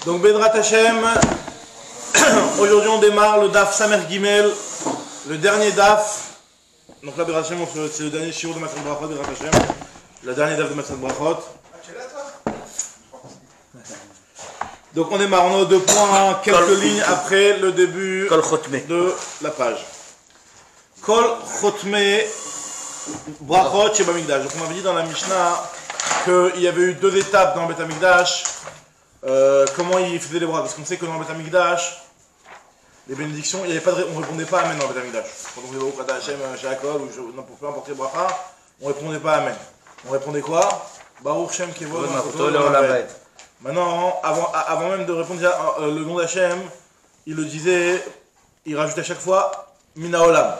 Donc Bedrat Hashem, aujourd'hui on démarre le Daf Samer Gimel, le dernier Daf. Donc là Bedrat Hashem, c'est le dernier shiur de Masad Brachot, Bedrat Hashem, le dernier Daf de Masad Brachot. Donc on démarre, on a deux points, quelques lignes après le début de la page. Kol Chotme Brachot chez Bamikdash. Donc on avait dit dans la Mishnah qu'il y avait eu deux étapes dans le Bet Amikdash. Comment il faisait les bras, parce qu'on sait que dans le Bet Amikdash, les bénédictions, il y avait pas on ne répondait pas Amen dans le Bet Amikdash. Quand on faisait au Kata Hashem, Shakol, ou peu importe les bracha, on ne répondait pas Amen. On répondait quoi? Baruch Shem Kevod Malchuto. Maintenant, avant même de répondre le nom d'Hachem, il le disait, il rajoutait à chaque fois Mina Olam.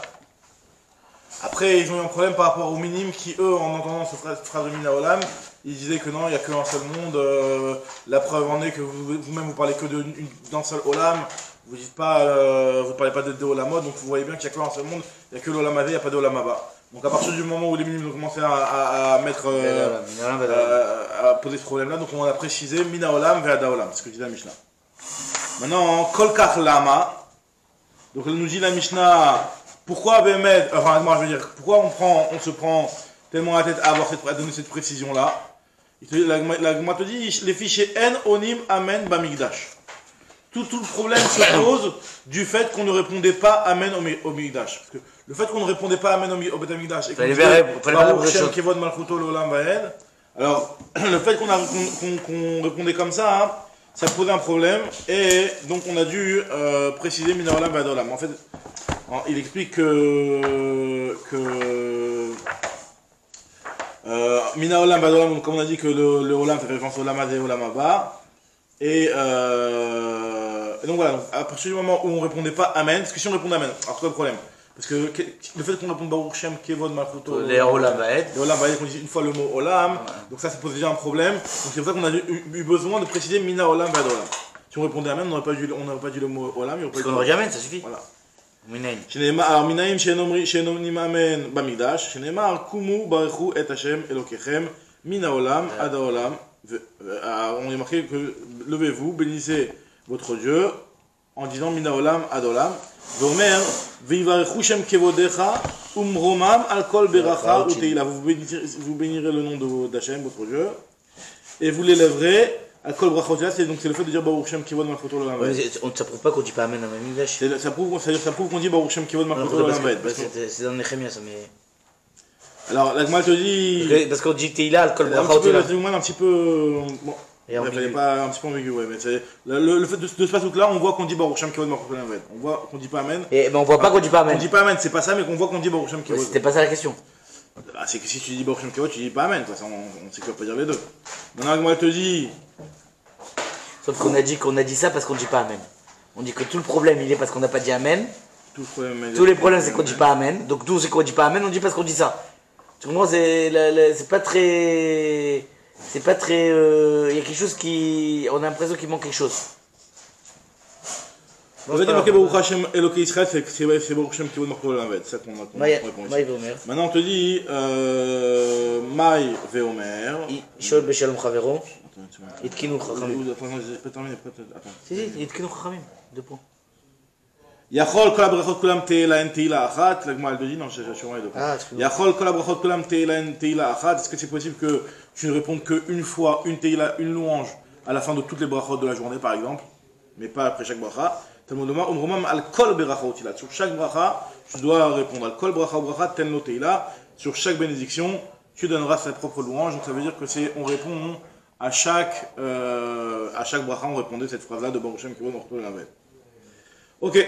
Après, ils ont eu un problème par rapport aux minimes qui, eux, en entendant cette phrase de Mina Olam, ils disaient que non, il n'y a qu'un seul monde. La preuve en est que vous-même, vous parlez que d'un seul Olam. Vous ne parlez pas de deux Olamot, donc vous voyez bien qu'il n'y a qu'un seul monde. Il n'y a que l'Olam Ave, il n'y a pas de Olam Haba. Donc à partir du moment où les minimes ont commencé à mettre, à poser ce problème-là, donc on a précisé Mina Olam Ve'ada Olam, c'est ce que dit la Mishnah. Maintenant, Kol Kach Lama. Donc elle nous dit la Mishnah. Pourquoi Bémed, enfin moi je veux dire, pourquoi on se prend tellement la tête à donner cette précision-là? La Gemara te dit, les fichiers N, Onim, Amen, Bamikdash. Tout le problème se pose du fait qu'on ne répondait pas Amen au Mikdash. Parce que le fait qu'on ne répondait pas Amen au Bet Amikdash et qu'on disait Baruch Shem Kevod Malchuto L'Olam Vaed, alors le fait qu'on répondait comme ça, hein, ça posait un problème et donc on a dû préciser Mina Olam Vaed Olam. En fait, il explique que Mina Olam Vaed Olam, comme on a dit que le Olam fait référence au Olam Haba et au Olam Haba. Et donc voilà, donc à partir du moment où on répondait pas Amen, parce que si on répondait Amen, alors quoi le problème? Parce que le fait qu'on réponde Baruch Shem Kevod Malchuto les Olam Vaed, qu'on dit une fois le mot Olam, donc ça pose déjà un problème. Donc c'est pour ça qu'on a eu besoin de préciser Mina Olam Vaed Olam. Si on répondait Amen, on n'aurait pas dit le mot Olam. Parce qu'on n'aurait dit Amen, ça suffit. Voilà. Minaim. Alors Minaim shenomrim Amen Bamikdash, shenemar Kumu Barechu et Hashem Elokechem Mina Olam Ada Olam. On est marqué que levez-vous, bénissez votre Dieu en disant Mina Olam Ad Olam. Vomer Vivarechu Shem Kevodecha Umromam Alkol Beracha Uteila. Vous bénirez le nom d'Hachem, votre Dieu, et vous l'élèverez. Alkol Bracha Uteila, c'est le fait de dire Baruch Shem Kevod Malchuto L'Olam Vaed. Ça prouve pas qu'on dit pas Amen dans le Mikdash. Ça prouve qu'on dit Baruch Shem Kevod Malchuto L'Olam Vaed. C'est dans Nehemia ça, mais. Alors, la Gemara te dit. Parce qu'on dit Teila, Alkol Bracha Uteila. C'est un petit peu. Bon. Il pas un petit peu ambigu, ouais, mais le fait de ce passage-là, on voit qu'on dit Baruch Shem Kevod Malchuto L'Olam Vaed. On voit qu'on dit pas Amen. Mais on voit pas qu'on dit pas Amen. On dit pas Amen, c'est pas ça, mais qu'on voit qu'on dit Baruch Shem Kevod. C'était pas ça la question. C'est que si tu dis Baruch Shem Kevod, tu dis pas Amen. On sait que tu vas pas dire les deux. Maintenant, la Gemara te dit. Sauf qu'on a dit ça parce qu'on dit pas Amen. On dit que tout le problème il est parce qu'on n'a pas dit Amen. Tous les problèmes c'est qu'on dit pas Amen. Donc tout c'est qu'on dit pas Amen, on dit parce qu'on dit ça. Tu comprends? C'est pas très. C'est pas très. Il y a quelque chose qui. On a l'impression qu'il manque quelque chose. En fait, il y a marqué Baruch Hashem Elokei Israël, c'est Baruch Shem Kevod Malchuto L'Olam Vaed. C'est ça qu'on répond ici. Maintenant on te dit Maï Veomer. Shol Beshalom Chavero. Itkinu Chachamim. Attends. Si, Itkinu Chachamim. 2 points. Yachol Kol HaBrachot Kulam Teila En Teila Achat. La Gemara elle te dit, non, j'ai sûrement les 2 points. Yachol Kol HaBrachot Kulam Teila En Teila Achat. Est-ce que c'est possible que tu ne répondes qu'une fois, une Teila, une louange, à la fin de toutes les brachot de la journée par exemple, mais pas après chaque bracha? Talmud Lomar, Umromam Al Kol Berachot Teila. Sur chaque bracha, tu dois répondre Al Kol Bracha Bracha Ten Lo Teila. Sur chaque bénédiction, tu donneras sa propre louange. Donc ça veut dire que on répond à chaque bracha, on répondait cette phrase-là de Baruch Shem Kevod Malchuto L'Olam Vaed. Ok.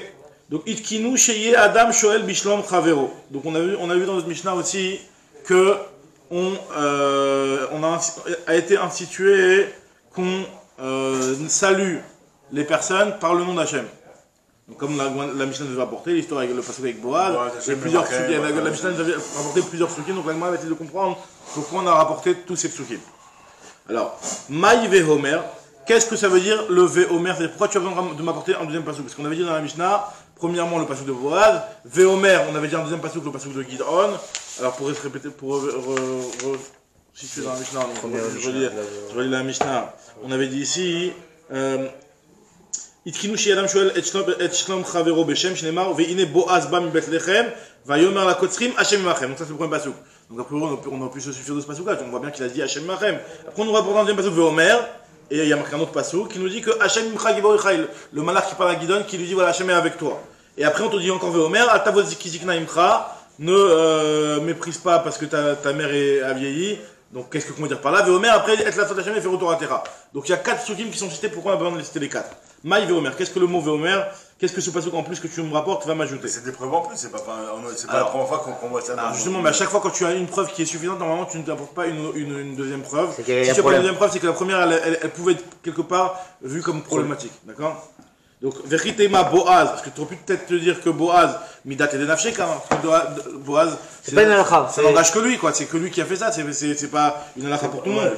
Donc Itkinu Sheye Adam Shoel Bishlom Chavero. Donc on a vu dans notre Mishnah aussi que a été institué qu'on salue les personnes par le nom d'Hachem. Donc comme la Mishnah nous a apporté l'histoire avec le passage avec Boaz, la Mishnah nous avait rapporté plusieurs psukim, donc la Gemara va essayer de comprendre pourquoi on a rapporté tous ces psukim. Alors, Maï Vehomer, qu'est-ce que ça veut dire le Vehomer? C'est pourquoi tu as besoin de m'apporter un deuxième passage? Parce qu'on avait dit dans la Mishnah, premièrement le passage de Boaz, Vehomer, on avait dit un deuxième passage, le passage de Gid'on. Alors pour se répéter, pour situer dans la Mishnah, je relis la Mishnah, on avait dit ici, התקינו שידם שואל את שלום חברו בשם, שנאמר, והנה בועז בא מבית לחם, ויאמר לקוצרים, השם עמכם. Donc ça c'est le premier pasuk. Donc après on a pu se suffire de ce pasuk là, on voit bien qu'il a dit Hashem Machem. Après on nous rapporte dans le deuxième pasuk Veomer, et il y a marqué un autre pasuk qui nous dit que Hashem Imcha Gibor Ichail, le malach qui parle à Gidon, qui lui dit voilà Hashem est avec toi. Et après on te dit encore Veomer, Altavot Zikizikna Imcha, ne méprise pas parce que ta mère a vieilli. Donc qu'est-ce que qu'on veut dire par là? Veomer après être la faute Hashem et faire Torah Terra. Donc il y a 4 sukim qui sont cités, pourquoi on a besoin de les citer les 4? Maï Veomer, qu'est-ce que le mot Veomer? Qu'est-ce que ce pasuk en plus que tu me rapportes va m'ajouter? C'est des preuves en plus, c'est pas la première fois qu'on voit ça. Justement, mais à chaque fois quand tu as une preuve qui est suffisante, normalement tu ne t'apportes pas une deuxième preuve. Si tu as pas une deuxième preuve, c'est que la première elle pouvait être quelque part vue comme problématique. D'accord? Donc, Veritema Boaz, parce que tu aurais pu peut-être te dire que Boaz, Midat et Denafshé, quand même. Boaz, c'est pas une halakha. Ça n'engage que lui, quoi. C'est que lui qui a fait ça, c'est pas une halakha pour tout le monde.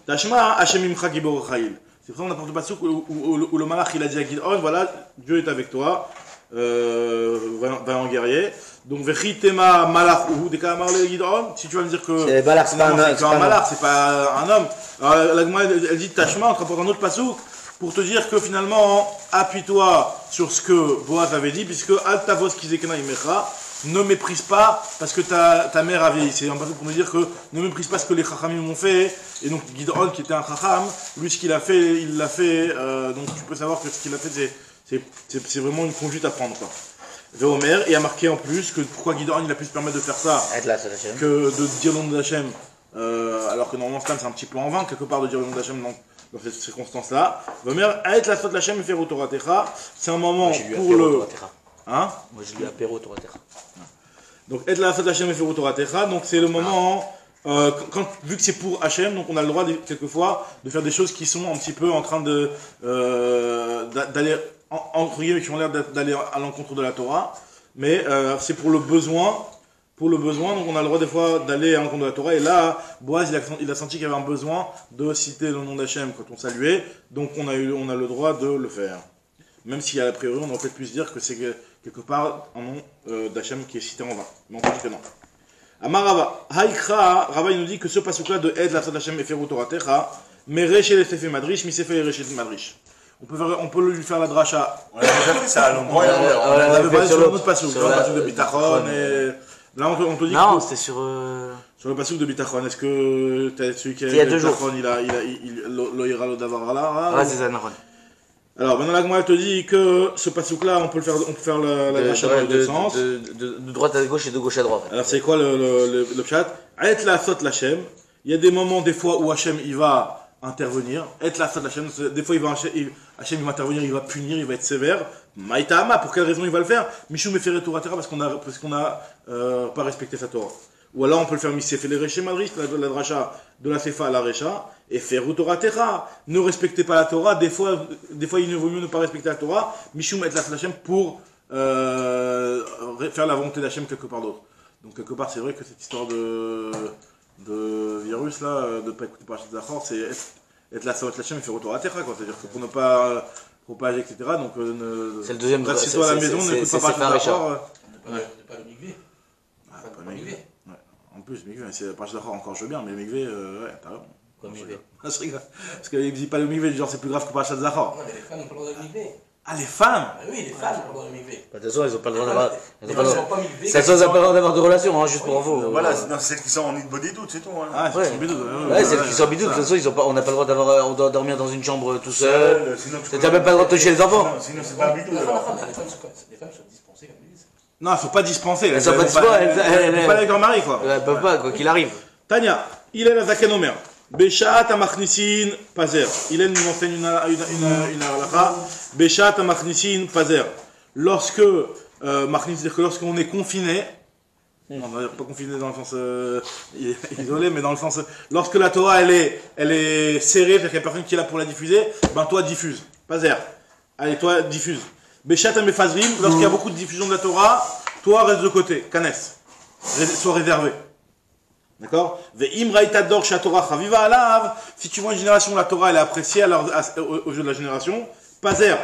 Tashma, Hashem Imcha Gibor Chail. C'est pour ça qu'on apporte le pasuk où le malach il a dit à Gidon, voilà, Dieu est avec toi, va en guerrier. Donc, Veritema Malach ou des cas Marle Gidon, si tu vas me dire que c'est un malach, c'est pas un homme. Alors, la Gemara elle dit Tashma, on te rapporte un autre pasuk. Pour te dire que finalement, appuie-toi sur ce que Boaz avait dit, puisque Altavos Kizekena Imecha, ne méprise pas parce que ta mère a vieilli. C'est un passage pour nous dire que ne méprise pas ce que les Chachamim ont fait. Et donc Gidon, qui était un Chacham, lui ce qu'il a fait, il l'a fait. Donc tu peux savoir que ce qu'il a fait, c'est vraiment une conduite à prendre, quoi. Veomer, et a marqué en plus que pourquoi Gidon il a pu se permettre de faire ça, que de dire le nom d'Hachem, alors que normalement c'est un petit peu en vain, quelque part de dire le nom d'Hachem dans cette circonstance-là. C'est un moment pour le. Hein? Moi je lui apéro Torah Techa. Donc, être la Hashem et faire Torah Techa, donc c'est le moment, vu que c'est pour Hachem, donc on a le droit quelquefois de faire des choses qui sont un petit peu en train d'aller, entre guillemets, qui ont l'air d'aller à l'encontre de la Torah, mais c'est pour le besoin. Pour le besoin, donc on a le droit des fois d'aller à l'encontre de la Torah. Et là, Boaz, il a senti qu'il y avait un besoin de citer le nom d'Hachem quand on saluait. Donc on a le droit de le faire. Même si à priori, on aurait peut-être pu se dire que c'est quelque part un nom d'Hachem qui est cité en vain. Mais on peut dire que non. Amarava, Haïkra, Rava il nous dit que ce pasuk-là de Ed la d'Hachem et Ferou Torah Techa, mais Reché les Sefe Madrish, mi Sefe les Reché Madrish. On peut lui faire la dracha. On a déjà fait ça à l'endroit. On avait parlé sur l'autre pasuk, sur le pasuk de Bitachon et. Là, on te dit non, c'était sur le pasuk de Bitachon. Est-ce que tu as celui qui a il y a 2 jours. L'oïra le davar là? Ah, c'est ça, Naron. Alors, maintenant, la Gemara te dit que ce pasuk-là, on peut faire la dracha dans les deux sens. De droite à gauche et de gauche à droite. Alors, c'est quoi le pshat? Aet la sot l'Hachem. Il y a des moments, des fois, où Hachem il va intervenir. Aet la sot l'Hachem. Des fois, Hachem il va intervenir, il va punir, il va être sévère. Maïtama, pour quelle raison il va le faire? Michou me ferait Torah Terra parce qu'on a pas respecté sa Torah. Ou alors on peut le faire Misséfé les Réché Madrish, la dracha de la Sefa à la Récha, et faire Torah Terra. Ne respectez pas la Torah, des fois il ne vaut mieux ne pas respecter la Torah. Michou met la Hachem pour faire la volonté d'Hachem quelque part d'autre. Donc quelque part c'est vrai que cette histoire de virus là, de ne pas écouter Parashat Zachor, c'est être la Savat Hachem et faire Torah Terra, quoi. C'est-à-dire que pour ne pas propage, etc. Donc, c'est le deuxième. Si toi à la maison, n'écoute pas d'accord. C'est pas le migvé. Pas le migvé. En plus, migvé, c'est pas d'accord encore, je veux bien, mais migvé, ouais, t'as raison. Quoi, migvé? Je rigole. Parce qu'il dit pas le migvé, genre c'est plus grave que Parashat Zachor. Non, mais les femmes n'ont pas le droit de migvé. Ah, les femmes? Oui, les femmes n'ont pas le droit de migvé. De toute façon, elles n'ont pas le droit d'avoir. Elles n'ont pas migvé. C'est elles n'ont pas le droit d'avoir de relations, juste pour info. Voilà, c'est celles qui sont en nid de body doute, c'est tout. Ah, c'est bidou. Ouais, celles qui sont bidou, de toute façon, on n'a pas le droit d'avoir. On doit dormir dans une chambre tout seul. T'as même pas le droit de toucher les enfants. Sinon, c'est pas un bidou. Les femmes sont dispensées comme l'église. Non, il faut pas dispenser. Elles sont pas dispensées. Elles peuvent pas avec leur mari, quoi. Elles peuvent pas, quoi qu'il arrive. Tania, il est la Zaken Omer. Beshat amachnisin pazer. Il nous enseigne une halakha. Beshat amachnisin pazer. Lorsque machnis, c'est-à-dire que lorsqu'on est confiné, on va dire pas confiné dans le sens isolé, mais dans le sens lorsque la Torah elle est serrée, c'est-à-dire qu'il n'y a personne qui est là pour la diffuser, ben toi diffuse. Pazer. Allez, toi diffuse. Beshat amefazrim. Lorsqu'il y a beaucoup de diffusion de la Torah, toi reste de côté. Kanes. Sois réservé. D'accord? Si tu vois une génération, la Torah elle est appréciée au jeu de la génération, pazer.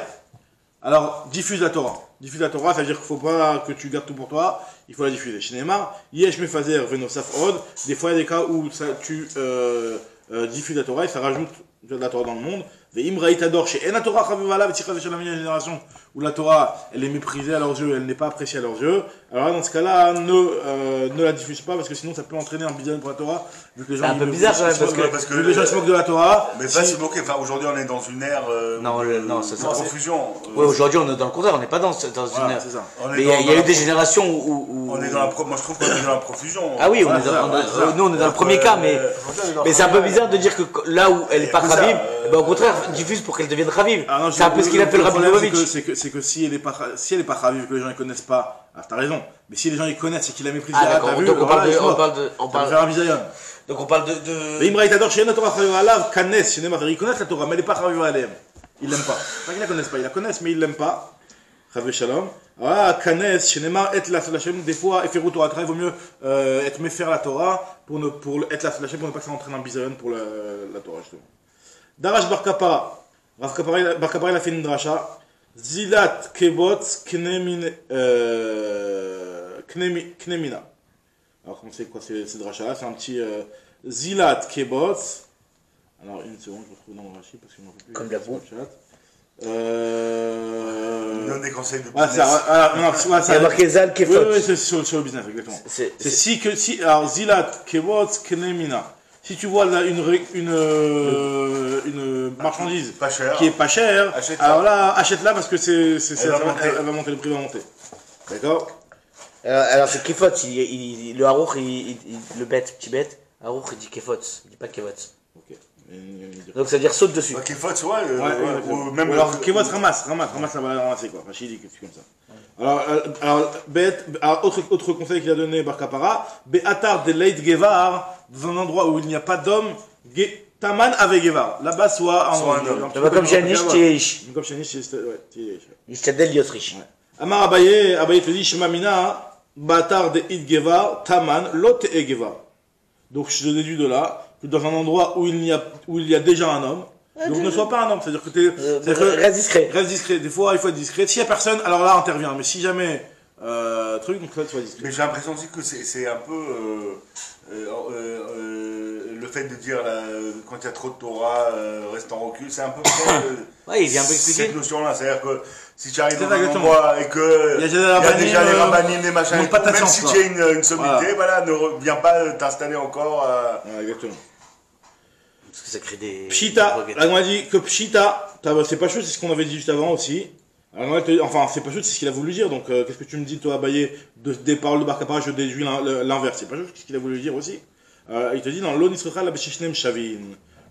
Alors diffuse la Torah. Diffuse la Torah, ça veut dire qu'il ne faut pas que tu gardes tout pour toi, il faut la diffuser. Shinemar, yesh mefazer venosaf od. Des fois il y a des cas où tu diffuses la Torah et ça rajoute de la Torah dans le monde. Ve'im ra'itador she'en haTorah chaviva alav, si chas v'shalom il y a une génération où la Torah, elle est méprisée à leurs yeux, elle n'est pas appréciée à leurs yeux. Alors là, dans ce cas-là, ne la diffuse pas, parce que sinon ça peut entraîner un bizayon pour la Torah. C'est un peu bizarre quand même, parce que les gens se moquent de la Torah. Mais pas se moquer, enfin aujourd'hui on est dans une ère non, c'est ça. confusion. Oui, aujourd'hui on est dans le contraire, on n'est pas dans une Voilà, ère. c'est ça. Mais il y a eu des générations où. On est dans la moi je trouve qu'on est dans la profusion. Ah oui, Voilà, nous on est dans le premier cas, mais c'est un peu bizarre de dire que là où elle n'est pas Khaviv, au contraire, diffuse pour qu'elle devienne Khaviv. C'est un peu ce qu'il appelle Rabbi Lubavitch. C'est que si elle n'est pas Khaviv, que les gens ne connaissent pas, ah, t'as raison. Mais si les gens ils connaissent et qu'ils la méprisent, Ah d'accord, donc on parle faire un bizayon. Donc on parle de. Mais Imra Itador, chez Torah Chaviva Alav, Kanes, chez Neymar, ils connaissent la Torah, mais elle n'est pas Chaviva Alav. Ils l'aiment pas. Pas qu'ils la connaissent pas, ils la connaissent, mais ils l'aiment pas. Chaviv Shalom. Ah, Kanes, chez Neymar, être la Shalachem, des fois, Eferu Torah, il vaut mieux être méfaire la Torah pour être la Shalachem, pour ne pas que ça entraîne un bizayon pour la Torah, justement. Darash Bar Kapara. Bar Kapara, il a fait une dracha. Zilat Kebot Knemina. Alors, comment c'est quoi ces drachas-là? C'est un petit Zilat Kebot. Alors, une seconde, je retrouve dans le rachis parce que je m'en peux plus. Comme la boue. Donne des conseils de business. Il y a marqué Zal Kefot. Oui, c'est sur le business, exactement. C'est alors, Zilat Kebot Knemina. Si tu vois là une marchandise qui est pas chère, alors là, achète-la parce que elle va monter, le prix va monter. D'accord? Alors c'est Kefot, le Harouk, le bête, petit bête, Harouk il dit Kefot, il dit pas Kevot. Ok. Donc ça veut dire saute dessus. Kefot, ouais, même. Alors Kevot ramasse, ça va ramasser quoi. Enfin, Chili, quelque chose comme ça. Alors bête, autre conseil qu'il a donné Bar Kapara, Be'atar de Leit Gevar, dans un endroit où il n'y a pas d'homme, Taman avec Gevar. Là-bas, soit un homme. Comme Shanish, Tiesh. Comme Shanish, Tiesh. Ishtadel Yotrish. Amar Abaye te dit Shemamina, Be'atar de It Gevar, Taman, Lot et Gevar. Donc je déduis de là que dans un endroit où il y a déjà un homme, donc ne sois pas un homme, c'est-à-dire que reste discret. Reste discret. Des fois, il faut être discret. S'il n'y a personne, alors là, intervient. Mais si jamais truc, donc là, sois discret. Mais j'ai l'impression aussi que c'est un peu le fait de dire là, quand il y a trop de Torah, reste en recul, c'est un peu ouais, il vient un peu expliquer cette notion-là, c'est-à-dire que si tu arrives dans un endroit et que il y a déjà les rabbinim, les machins, et tout, même si tu as une sommité, voilà, ne viens pas t'installer encore. Exactement. Parce que ça crée des. Pshita, là on a dit que Pshita, c'est pas chaud, c'est ce qu'on avait dit juste avant aussi. Alors, enfin, c'est pas chaud, c'est ce qu'il a voulu dire. Donc, qu'est-ce que tu me dis, toi, Abaye, des paroles de Bar Kapara, je déduis l'inverse. C'est pas chaud, c'est ce qu'il a voulu dire aussi. Il te dit dans l'On Israël, la Beshishnem Shavin.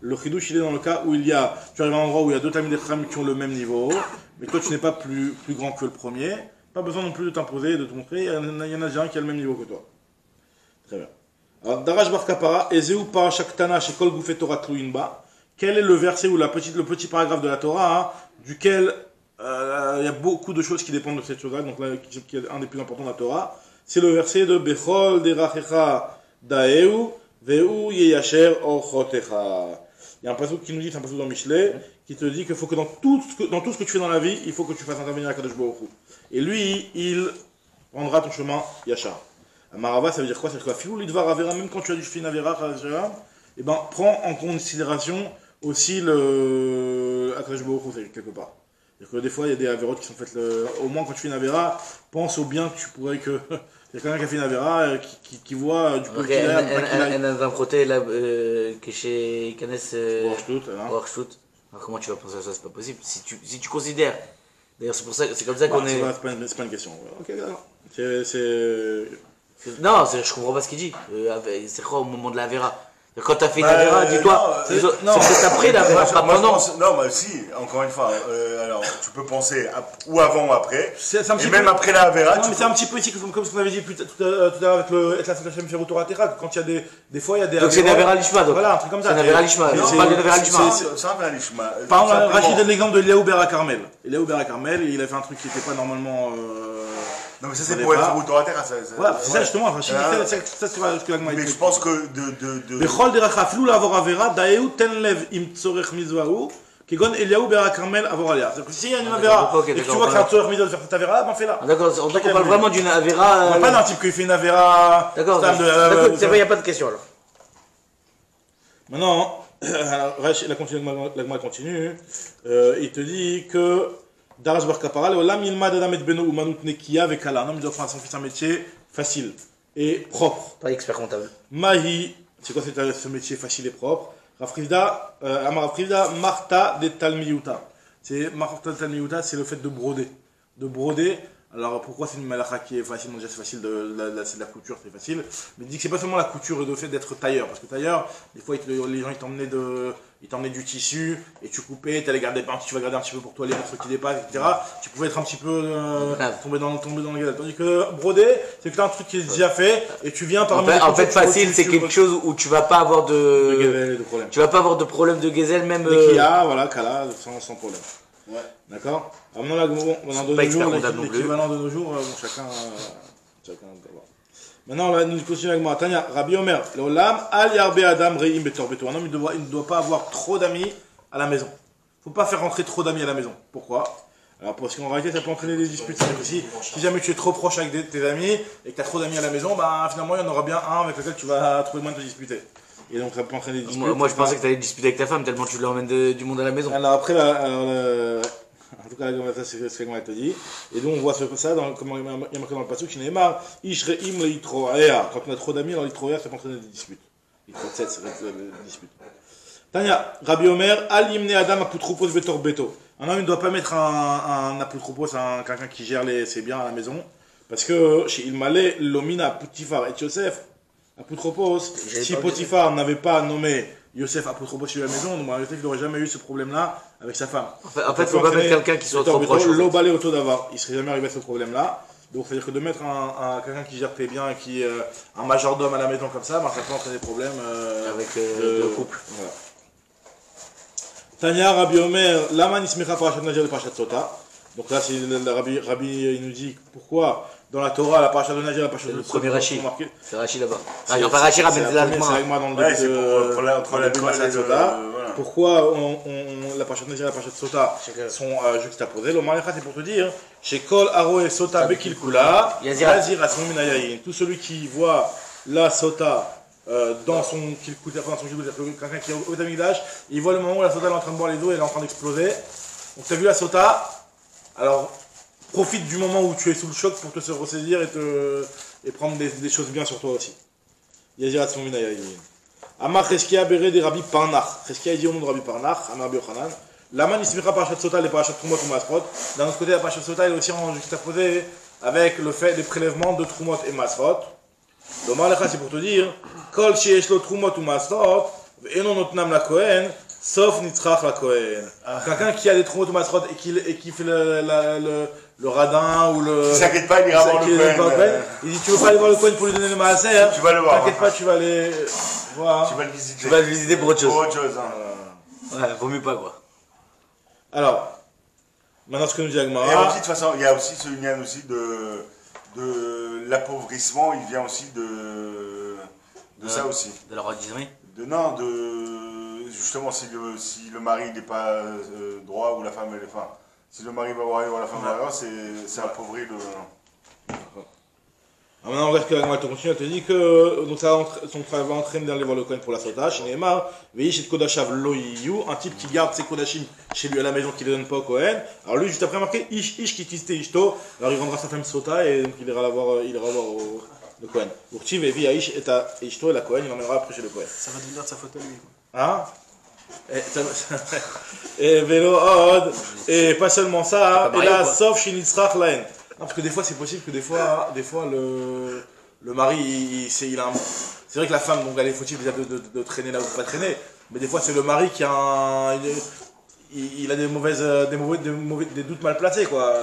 Le chidouche, il est dans le cas où tu arrives à un endroit où il y a deux Talmidei Chacham qui ont le même niveau, mais toi, tu n'es pas plus grand que le premier. Pas besoin non plus de t'imposer et de te montrer. Il y en a déjà un qui a le même niveau que toi. Très bien. Alors, Darash Bar Kapara, Ezeu Parashak Tana Shekol Gufet Torah Tluinba. Quel est le verset ou le petit paragraphe de la Torah, duquel il y a beaucoup de choses qui dépendent de cette chose-là, donc là, qui est un des plus importants de la Torah. C'est le verset de Bechol Derachecha Daeu Veu Yeyasher Orchotecha. Il y a un passage qui nous dit, c'est un passage dans Michelet, qui te dit qu'il faut que dans tout ce que tu fais dans la vie, il faut que tu fasses intervenir la Kadosh Baruch Hu. Et lui, il rendra ton chemin Yachar. Marava, ça veut dire quoi? C'est que la filou l'idvar avera, même quand tu as du fin avera, et ben, prends en considération aussi le Kadosh Baruch Hu, quelque part. C'est-à-dire que des fois, il y a des avérotes qui sont faites, au moins quand tu fais une avéra, pense au bien que tu pourrais que. Il y a quelqu'un qui a fait une avéra qui voit du positif. Un côté là, que chez Canes. Workshut. Alors comment tu vas penser à ça? C'est pas possible. Si tu considères. D'ailleurs, c'est comme ça qu'on est. C'est pas une question. Ok, d'accord. Non, je comprends pas ce qu'il dit. C'est quoi au moment de la Vera? Quand t'as fait une Avera, dis-toi, c'est peut-être après la Avera, pas pendant. Non, mais si, encore une fois, alors tu peux penser ou avant ou après, et même après la Avera. Non, mais c'est un petit peu ici, comme ce qu'on avait dit tout à l'heure avec le Etlashem Ferou Torah Terra, quand il y a des fois, il y a des. Donc c'est une Avera Lishma, donc. Voilà, un truc comme ça. C'est une Avera Lishma. C'est pas une Avera Lishma. C'est un Avera Lishma. Par exemple, Rachid donne l'exemple de Eliaou Bera Carmel. Eliaou Bera Carmel, il a fait un truc qui n'était pas normalement. Non, mais ça, c'est pour être Ferou Torah Terra. Voilà, c'est ça justement, Rachid dit ça, c'est ce que l'Agma dit. Mais je pense que Bechol Deracha Flou Lavor Avera, Daeu Tenlev Im Tzorech Mizwaru, Kegon Eliaou Bera Carmel Avor Alia. C'est-à-dire que s'il y a une Avera, et que tu vois que c'est un Tzorech Mizwaru de faire cette Avera, ben fais-la. D'accord, on parle vraiment d'une Avera. On parle pas d'un type qui fait une Avera. D'accord, il n'y a pas de question alors. Maintenant, Alors, l'agma continue. Il te dit que Darash Bar Kapara, l'olam ilma d'adam et beno umanut nekiya avec Allah. Un homme doit prendre à son fils un métier facile et propre. Pas expert comptable. Mahi, c'est quoi ce métier facile et propre? Rafrivda, Amar Rafrivda, Marta de Talmiyuta. C'est Marta de Talmiyuta, c'est le fait de broder. De broder. Alors pourquoi c'est une malacha qui est facile? Déjà c'est facile, c'est de la couture, c'est facile. Mais il dit que c'est pas seulement la couture et le fait d'être tailleur. Parce que tailleur, des fois les gens ils t'emmenaient du tissu et tu coupais, tu allais garder tu vas garder un petit peu pour toi les morceaux qui dépassent, etc. Tu pouvais être un petit peu tomber dans le gaz. Tandis que broder, c'est que tu as un truc qui est déjà fait et tu viens parmi En fait facile, c'est quelque chose où tu vas pas avoir de problème. Tu vas pas avoir de problème de gazelle même. Dès qu'il y a, voilà, Kala, sans problème. Ouais. D'accord. Alors maintenant, l'équivalent de nos jours, chacun d'abord. Maintenant, on nous continue avec moi. Tanya, Rabbi Omer, l'olam al yarbe adam reim betor beto. Un homme, il ne doit pas avoir trop d'amis à la maison. Il ne faut pas faire rentrer trop d'amis à la maison. Pourquoi? Alors, parce qu'en réalité, ça peut entraîner des disputes. Si jamais tu es trop proche avec tes amis et que tu as trop d'amis à la maison, bah, finalement, il y en aura bien un avec lequel tu vas trouver moins de te disputer. Et donc, ça peut entraîner des disputes. Moi, je pensais que tu allais te disputer avec ta femme tellement tu lui emmènes du monde à la maison. Alors, après, en tout cas, c'est ce qu'elle te dit. Et donc, on voit ça, comme il y a marqué dans le passage, qui n'est marre. Ishreim le itroea. Quand on a trop d'amis, alors l'itroea, ça peut entraîner des disputes. L'itro 7, ça va être des disputes. Tanya, Rabbi Omer, al yimne adam apotropos betor beto. Un homme ne doit pas mettre un apotropos, quelqu'un qui gère ses biens à la maison. Parce que chez Ilmalé, l'omina Potifar et Yosef, apotropos, si Potifar n'avait pas nommé Yosef apotropos sur la maison, donc il n'aurait jamais eu ce problème-là avec sa femme. En fait, il faut pas mettre quelqu'un qui soit trop proche. L'obalé auto d'avoir, il serait jamais arrivé à ce problème-là. Donc, c'est-à-dire que de mettre quelqu'un qui gère tes biens, qui un majordome à la maison comme ça, ça peut entraîner des problèmes avec le couple. Voilà. Tanya, Rabbi Omer, Laman Ismecha Parashat Najer et Parashat Sota. Donc là, c'est Rabbi, il nous dit pourquoi dans la Torah, la Parashat de Najer et la Parashat Sota. Le premier Rashi. C'est Rashi là-bas. Enfin, Rashi ramène l'Agma dans le début pour la Parashat Sota. Pourquoi la Parashat Najer et la Parashat Sota sont juxtaposées? Le Marecha, c'est pour te dire, chez Kol Aro et Sota Bekil Kula, Yazir Asmon Minayayin. Tout celui qui voit la Sota dans son kilkut, quelqu'un qui est au Tamigdash, il voit le moment où la sota est en train de boire les eaux et elle est en train d'exploser. Donc tu as vu la sota, alors profite du moment où tu es sous le choc pour te ressaisir et prendre des choses bien sur toi aussi. Yazirat Soumina Yayin. Amar Cheskia Bere des Rabbi Parnach. Cheskia dit au nom de Rabbi Parnach, Amar Biochanan. Laman Ismira Parashat Sota, les Parashat Trumot ou Masrot. D'un autre côté, la Parashat Sota est aussi en juxtaposée avec le fait des prélèvements de Trumot et Masrot. Le Marecha, c'est pour te dire, Kol sheyesh lo trumot ou masrot, ve'eno notnam la Kohen, sauf nitzrach la Kohen. Quelqu'un qui a des trumot ou masrot et qui fait le radin ou le. Il s'inquiète pas, il ira voir le Kohen. Il dit, tu veux pas aller voir le Kohen pour lui donner le maaser? Tu vas le voir. T'inquiète pas, tu vas aller voir. Tu vas le visiter. Tu vas le visiter pour autre chose. Pour autre chose. Ouais, vaut mieux pas quoi. Alors, maintenant ce que nous dit Agmara. Et aussi, de toute façon, il y a aussi ce lien aussi de l'appauvrissement, il vient aussi de ça aussi. De la rôtisserie. Justement, si le mari n'est pas droit ou la femme elle est pas. Si le mari va voir la femme va voir, c'est appauvri le. Alors maintenant, on reste que la continue, elle te dit que donc son travail va entraîner d'aller voir le Kohen pour la sota, chez Neymar, Veish et Kodashav Loiyu, un type qui garde ses Kodashim chez lui à la maison, qui ne les donne pas au Kohen. Alors lui, juste après, marqué Ish qui tiste Ishto, alors il rendra sa femme sota et donc il ira la voir le Kohen. Urtiv et Vi Aish et à Ishto et la Kohen, il l'emmènera après chez le Kohen. Ça va devenir de sa faute à lui. Hein? Et vélo Od, et pas seulement ça, et là, sauf chez Nitzrach Laen. Non, parce que des fois, c'est possible que des fois le mari, il a un... C'est vrai que la femme, donc, elle est fautive déjà de traîner là où il ne faut pas traîner, mais des fois, c'est le mari qui a il a des doutes mal placés, quoi.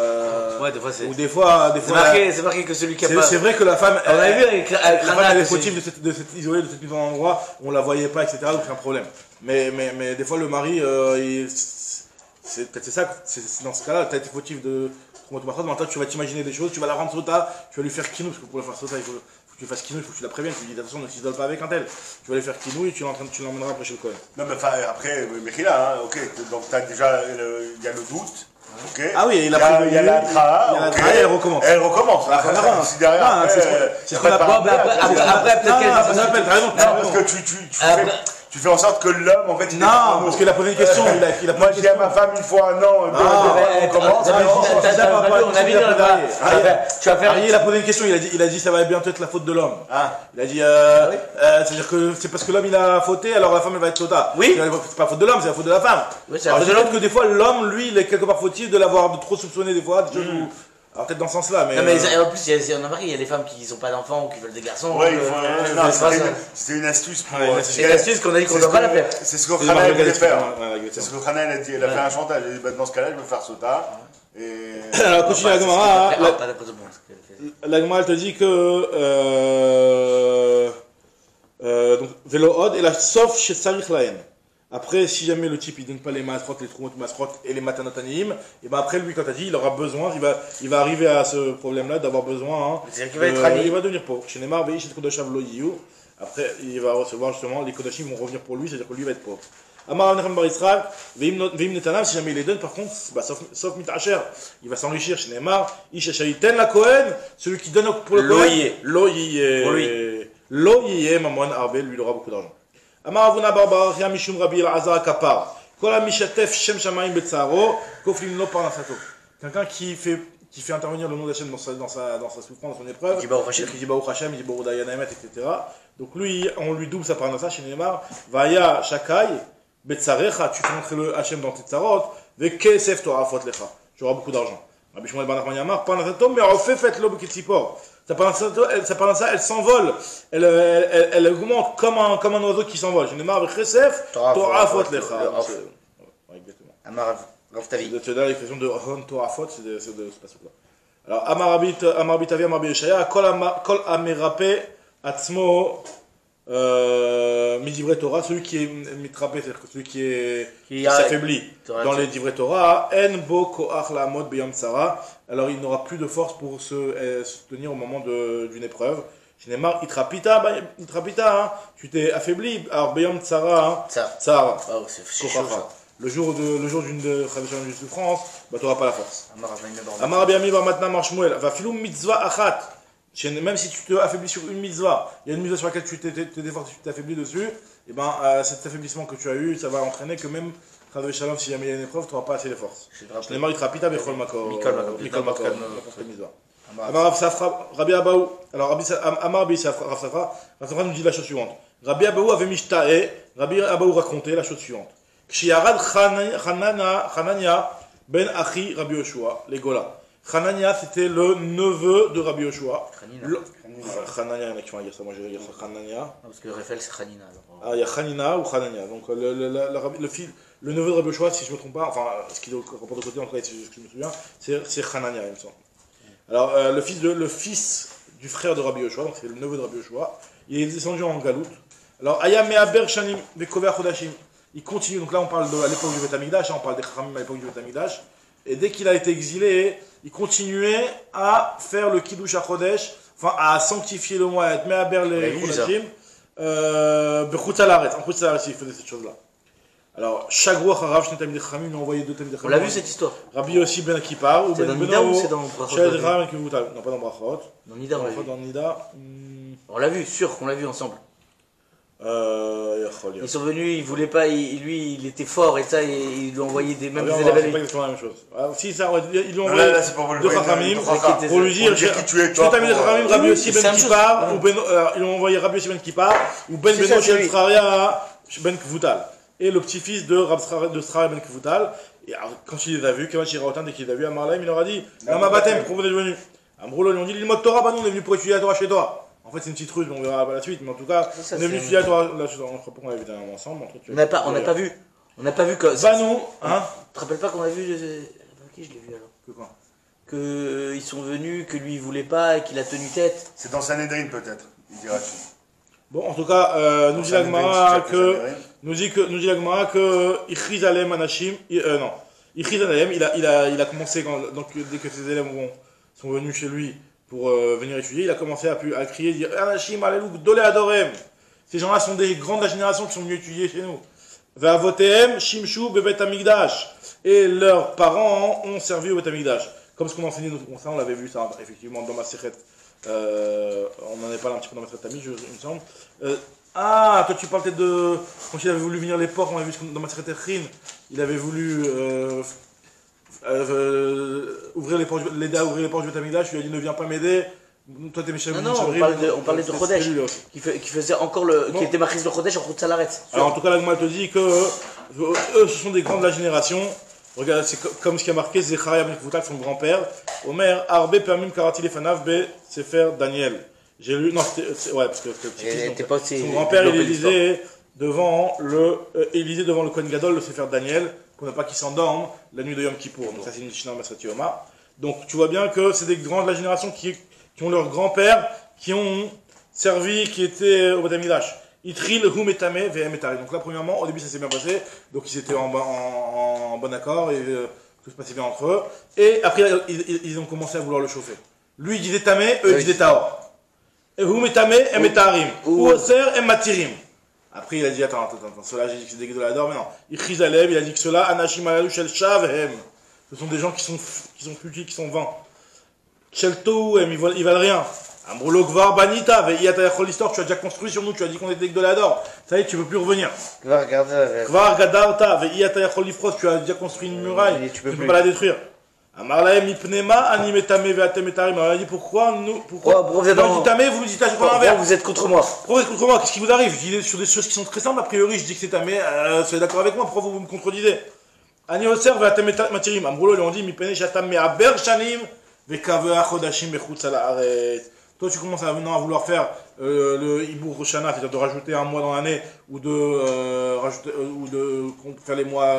Ouais, des fois, c'est... Ou des fois... C'est marqué que celui qui a pas... C'est vrai que la femme... On l'avait vu avec elle est fautive de s'être isolée, de s'être mise en endroit, on la voyait pas, etc., donc c'est un problème. Mais des fois, le mari, c'est ça, dans ce cas-là, tu as été fautif de... Maintenant, tu vas t'imaginer des choses, tu vas la rendre sota, tu vas lui faire kinou, parce que pour la faire sota, il faut que tu fasses kinou, il faut que tu la préviennes, tu lui dis attention, ne s'isole pas avec un tel. Tu vas lui faire kinou et tu l'emmèneras après chez le Kohen. Non, mais après, Mechila, ok, donc tu as déjà, il y a le doute. Okay. Ah oui, il y a la traha, et elle recommence. Elle recommence. Si derrière, c'est ce qu'on appelle. Après, peut-être qu'elle parce que Tu fais en sorte que l'homme, en fait, il est Non, parce qu'il a posé une question. Moi, j'ai à ma femme une fois, non, on commence. On a vu dans le tu vas faire. Ariel, il a posé une question, il a dit ça va bientôt être la faute de l'homme. Il a dit, c'est-à-dire que c'est parce que l'homme il a fauté, alors la femme elle va être tota. Oui. C'est pas la faute de l'homme, c'est la faute de la femme. Oui, c'est la Alors faute de peut-être que des fois l'homme, lui, il est quelque part fautif de l'avoir trop soupçonné des fois, des choses où... Alors peut-être dans ce sens-là, mais... Non mais en plus, il y a des femmes qui n'ont pas d'enfants ou qui veulent des garçons. Ouais, donc, c'était une astuce pour... C'est une astuce qu'on a dit qu'on ne doit pas la faire. C'est ce que Khana voulait faire. C'est ce que Khana a dit, elle a fait un chantage. Elle a dit, dans ce cas-là, je veux faire Sota. Alors continue la Gemara. Pas d'après tout le monde. La Gemara elle te dit que... donc, Vélo Od, et la sauf chez Sarich Laen. Après, si jamais le type il donne pas les masrotes, les trumot masrotes et les matanotanim, et ben après lui quand t'as dit il aura besoin, il va arriver à ce problème-là d'avoir besoin. C'est-à-dire qu'il va être rani. Il va devenir pauvre. Chez Neymar, Veïch et Kodashav Lo Yiyu. Après, il va recevoir justement les Kodashim vont revenir pour lui, c'est-à-dire que lui va être pauvre. Amar Avnechem Bar Israël, Veim Netanam, si jamais il les donne, par contre, bah, sauf Mitacher, il va s'enrichir chez Neymar. Ish Shaiten la Kohen, celui qui donne pour le Kohen. Lo Yiye. Lo Yiye, Mamon Arbe, lui il aura beaucoup d'argent. Amar Avuna Barbaria Mishum Rabbi El-Azar Kapar. Kol Mishatef Shem Shamayim Betzaro, Koflim Lo Parnasato. Quelqu'un qui fait intervenir le nom d'Hachem dans sa souffrance, dans son épreuve. Il dit Baruch Hashem. Il dit Baruch Hashem, il dit Baruch Dayanamet, etc. Donc lui, on lui double sa parnassa chez Neymar. Vaya Shakai, Betzarecha, tu fais entrer le Hashem dans tes tsarot. Vekesef Torafot Lecha. Tu auras beaucoup d'argent. Rabbi Shmuel Ben Nachman Yamar, Parnasato, mais on fait lo Bekitzipor. Sa parnassa, elle s'envole, elle augmente comme un oiseau qui s'envole. Je n'ai marre avec Chesef, Torafot Lecha. Exactement. Amar Rav Tavi. C'est là l'expression de Hon Torafot, c'est de ce passage-là. Alors, Amarabit Avi, Amarabit Yeshaya, Kol Amerape Atzmo Midivre Torah, celui qui est mitrapé, c'est-à-dire celui qui s'affaiblit dans les divrei Torah, En Bo Koach La'amod Beyom Tsara. Alors il n'aura plus de force pour se tenir au moment d'une épreuve. Shinemar, Itrapita, hein, tu t'es affaibli. Alors Beyom Tsara, Tsara. Oh, c'est chaud ça. Le jour d'une souffrance, bah tu n'auras pas la force. Amar Rabbi Ami Bar Matna Mar Shmuel, va filou mitzvah achat. Même si tu te affaiblis sur une mitzvah, il y a une mitzvah sur laquelle tu t'es affaibli dessus, et ben cet affaiblissement que tu as eu, ça va entraîner que même Shalom, si jamais il y a une épreuve, tu n'auras pas assez de force. Je l'ai marre, il te rapita, Bechol Makor. Mikol Makor. Rabbi Abaou. Alors, Amar Rabbi Rav Safra nous dit la chose suivante. Rabbi Abaou avait mishtae, Rabbi Abaou racontait la chose suivante. Kshiarad Hanania ben Achi Rabbi Yoshua, les Gola. Hanania, c'était le neveu de Rabbi Yoshua. Hanania, il y en a qui vont dire ça, moi je vais dire ça, Hanania. Parce que Raphaël c'est Hanina. Ah, il y a Hanina ou Hanania. Donc le neveu de Rabbi Yoshua, si je ne me trompe pas, enfin ce qui rapporte de côté, en tout cas, si je me souviens, c'est Hanania, il me semble. Alors le fils du frère de Rabbi Yoshua, donc c'est le neveu de Rabbi Yoshua, il est descendu en Galoute. Alors Aya Me'aber Shanim Vekover Chodashim. Il continue, donc là on parle à l'époque du Beth Amikdash, on parle des Chachamim à l'époque du Beth Amikdash. Et dès qu'il a été exilé, il continuait à faire le Kiddush HaChodesh, enfin à sanctifier le mois, à être Me'aber les Chodashim. Bechutz Haaretz, en Chutz Haaretz, il faisait cette chose-là. Alors, chaque roi Harav, Shne Tamid Chachamim, il a envoyé deux Tamid Chachamim. On l'a vu cette histoire. Rabbi aussi Ben Akippar, ou c'est Ben dans Nida ou c'est dans Brachot? Non, pas dans Brachot. Dans Nida, on l'a vu. Dans Nida. On l'a vu, sûr qu'on l'a vu ensemble. Ils sont venus, ils voulaient pas, lui il était fort et ça, ils lui ont envoyé des mêmes élèves. C'est pas exactement la même chose. Si, ça, ils lui ont envoyé deux Chachamim pour lui dire tu as mis les Chachamim, Rabbi aussi Ben Kippar, ou ils lui ont envoyé Rabbi aussi Ben Kippar, ou Ben Beno Shel Sraria Ben Kvutal. Et le petit-fils de Sraria Ben Kvutal. Et quand il les a vus, Kevan Shiraotan, dès qu'il les a vus à Marlaim, il leur a dit Lama Batem, pourquoi vous êtes venus? Amroulo lui ont dit l'ilmot Torah, bah nous on est venus pour étudier la Torah chez toi. En fait, c'est une petite ruse, mais on verra par la suite. Mais en tout cas, on est venu étudier la Torah. Là, je crois pas qu'on l'avait vu ensemble. On n'a pas vu. On n'a pas vu que. Bah nous, hein. Tu te rappelles pas qu'on a vu. Qui je l'ai vu alors? Que quoi? Que ils sont venus, que lui il voulait pas et qu'il a tenu tête. C'est dans Sanhedrin peut-être, il dira. Bon, en tout cas, nous dit la Gemara que Ichriz Alem Anashim, non, Ichriz Alem, il a commencé donc dès que ses élèves sont venus chez lui pour venir étudier, il a commencé à crier, dire Anashim Alelu Gdolé Adorem. Ces gens-là sont des grands de la génération qui sont venus étudier chez nous. Ve'avotehem Shimshu Bebet Amigdash. Et leurs parents ont servi au Bet Amigdash. Comme ce qu'on enseignait nous, ça on l'avait vu ça effectivement dans ma Sechet. On en est parlé un petit peu dans ma Sechet Tamid, il me semble. Ah, toi tu parles peut-être de. Quand il avait voulu venir les porcs, on a vu dans ma secrétaire, il avait voulu ouvrir les portes, l'aider à ouvrir les portes du Beth Amikdash, je lui ai dit ne viens pas m'aider. Toi t'es méchant. Non, on parlait de Chodesh, qui faisait encore qui était marqué le Chodesh en route salaret. Alors en tout cas, la Gemara te dit que eux, ce sont des grands de la génération. Regarde, c'est comme ce qui a marqué Zecharia ben Kvutal, son grand-père. Omer, Arbe Permim Karati Lefanav Be Sefer Daniel. J'ai lu, non, ouais, parce que son grand-père, il lisait devant le Kohen Gadol, le Sefer Daniel, pour ne pas qu'il s'endorme la nuit de Yom Kippour. Donc ça, c'est une Mishnah Masrati Oma. Donc tu vois bien que c'est des grands de la génération qui ont leur grand-père, qui ont servi, qui étaient au Beth Amikdash. Itril, Hum Etame, VM Etare. Donc là, premièrement, au début, ça s'est bien passé. Donc ils étaient en bon accord et tout se passait bien entre eux. Et après, ils ont commencé à vouloir le chauffer. Lui, il disait Tamé, eux, ils disaient Taor. Et Hum Etame, Em Etarim. Ou Oser, Em Matirim. Après, il a dit, attends, ceux-là, j'ai dit que c'est des Guédolador, mais non. Ichrizalem, il a dit que ceux-là, Anashim Alalou, Shel Shav, Hem. Ce sont des gens qui sont futiles, qui sont vains. Shel Tou, Hem, ils valent rien. Amroulo Gvar Banita, Veiyatayachol l'histoire, tu as déjà construit sur nous, tu as dit qu'on était des Guédolador. Ça y est, tu ne peux plus revenir. Gvar Gadarta, Veiyatayachol l'ifros, tu as déjà construit une muraille, tu ne peux pas la détruire. Amarlaem Ipnema, Animetame, Veatem Etarim. On a dit pourquoi vous êtes dans Tamé, vous me dites l'envers. Vous êtes contre moi. Pourquoi vous êtes contre moi? Qu'est-ce qui vous arrive? Je dis sur des choses qui sont très simples, a priori, je dis que c'est Tamé, soyez d'accord avec moi, pourquoi vous me contredisez? Ani Oser, Veatem Etarim. Amroulo, lui on dit, Mipene Shatam Me'aber Shanim, Vekavea Chodashim Bechutz al Haaretz. Toi, tu commences à vouloir faire le Ibour Roshana, c'est-à-dire de rajouter un mois dans l'année, ou de faire les mois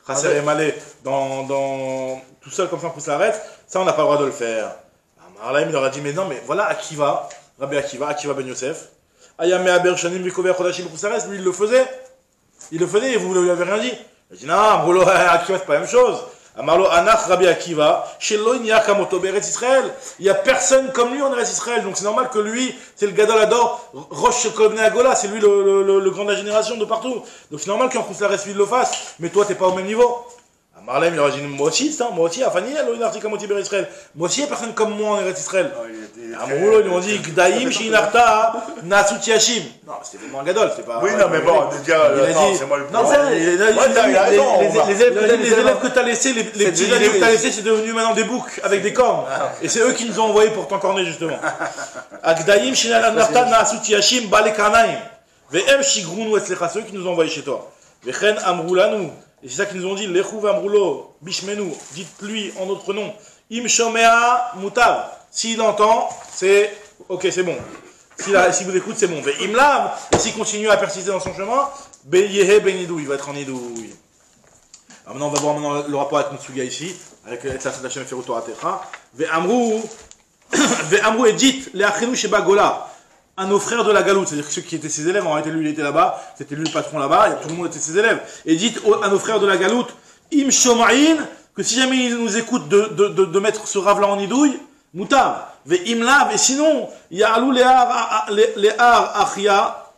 Chasser et Malé tout seul comme ça, on s'arrête. Ça, on n'a pas le droit de le faire. Marlaim, il leur a dit, mais non, mais voilà Akiva, Rabbi Akiva Ben Yosef. Ayame Aber Shanim Vikover Chodashim Bechutz al Haaretz, lui, il le faisait et vous ne lui avez rien dit. Il a dit, non, Brolo, Akiva, c'est pas la même chose. Amarlo Anach Rabbi Akiva, Shelo Inya Kamoto Beretz Israël. Il n'y a personne comme lui en Eretz Israël, donc c'est normal que lui, c'est le Gadol Ador, Rosh Kolbnei Agola, c'est lui le grand de la génération de partout. Donc c'est normal qu'en Khous Laretz lui le fasse, mais toi t'es pas au même niveau. Amarlem il aurait dit, moi aussi, Afani, Loïnarti Kamoti Beretz Israël. Moi aussi, il n'y a personne comme moi en Eretz Israël. Amroulo, ils lui ont dit, Gdaïm Shinarta Nasut Yashim. Non, c'était vraiment un Gadol, c'est pas. Oui, non, mais bon, déjà, c'est moi le plus. Non, les élèves que tu as laissés, les petits élèves que tu as laissés, c'est devenu maintenant des boucs avec des cornes. Et c'est eux qui nous ont envoyés pour t'encorner, justement. Agdaïm, Shinal Naftan, Naasut Yashim, Bale Kanaim. Ve'em Shigrunu Etzlecha, ceux qui nous ont envoyés chez toi. Vechen Amroulanu. Et c'est ça qu'ils nous ont dit, Lechouv Amroulo, Bishmenu, dites-lui en notre nom. Im Shomea Mutav. S'il entend, c'est ok, c'est bon. Si vous écoutez, c'est bon. Mais il me lave, et s'il continue à persister dans son chemin, Beyehe Benidou, il va être en idouille. Alors maintenant, on va voir le rapport avec Mitsuga ici, avec Etzat Hashem Feruto Atecha. Ve'amrou et dit, les Achenu Sheba Gola, à nos frères de la Galoute, c'est-à-dire que ceux qui étaient ses élèves, en réalité lui il était là-bas, c'était lui le patron là-bas, et tout le monde était ses élèves. Et dites à nos frères de la Galoute, Im Shoma'in, que si jamais ils nous écoutent de mettre ce rave-là en idouille, Moutav, ve'im lav, et sinon, ya'alou le'ar achia,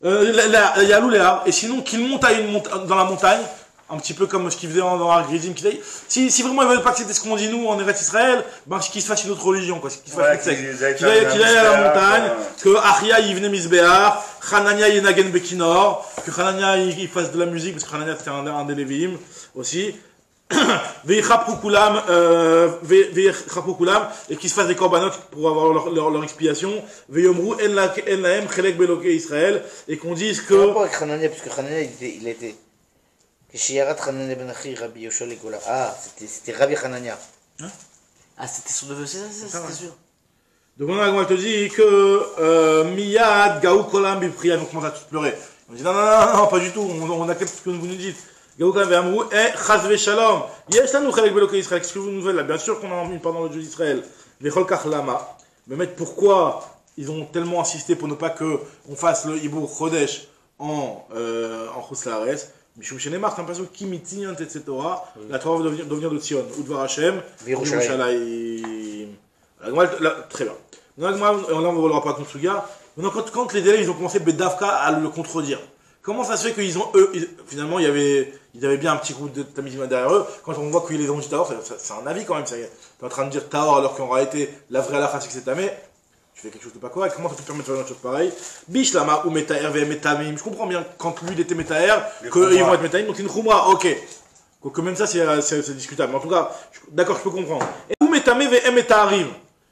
ya'alou le'ar, et sinon qu'ils montent dans la montagne, un petit peu comme ce qu'ils faisaient dans Har Grizim, si vraiment ils veulent pas que c'était ce qu'on dit nous en Eretz Israël, ben qu'ils se fassent une autre religion, quoi, qu'ils se fassent une secte. Qu'il aille à la montagne, que Achia y venait Misbéar, Hanania y nagen Bekinor, que Hanania il fasse de la musique, parce que Hanania c'était un des Lévi'im aussi. Ve'yichapru kulam, et qu'ils se fassent des korbanot pour avoir leur expiation. Ve'yomru en lahem chelek beloké Israël, et qu'on dise que. Par rapport avec Hanania, parce que Hanania il était. Shiyarat Hanania ben Achi, Rabbi Yoshua Legola. Ah, c'était Rabbi Hanania. Ah, c'était son neveu, c'est ça, c'était sûr. Donc on te dit que Miyad Gaou Kolam Bipria, donc on commence à tous pleurer. On dit non, pas du tout, on accepte ce que vous nous dites. Gaou Kolam Ve'amrou, Chazve Shalom. Yesh lanu chelek beloké Israël. Qu'est-ce que vous nous faites là? Bien sûr qu'on a mis pendant le Dieu d'Israël. Vechol kach lama. Mais mettre pourquoi ils ont tellement insisté pour ne pas qu'on fasse le Ibour Chodesh en Chutz La'aretz. Mishum Shenemar, c'est un passage qui mitient, etc. La Torah va devenir de Tzion, ou de Varachem, Yerushalayim. Très bien. Là, on va voir le rapport à Konsuga. Maintenant, quand les élèves ils ont commencé Bedavka à le contredire, comment ça se fait qu'ils ont, finalement, ils avaient bien un petit groupe de Tamizima derrière eux. Quand on voit qu'ils les ont dit Taor, c'est un avis quand même. Tu es en train de dire Taor alors qu'en réalité, la vraie halakha c'est que c'est Tamé. tu fais quelque chose de pas correct. Comment ça peut te permettre de faire une chose pareille? Bishlama ou Metaer ve Metamim. Je comprends bien quand lui il était Metaer, qu'ils vont être Metamim, donc c'est une Khumra, ok. Que même ça c'est discutable. Mais en tout cas, d'accord, je peux comprendre. Et ou Metame ve Metarim.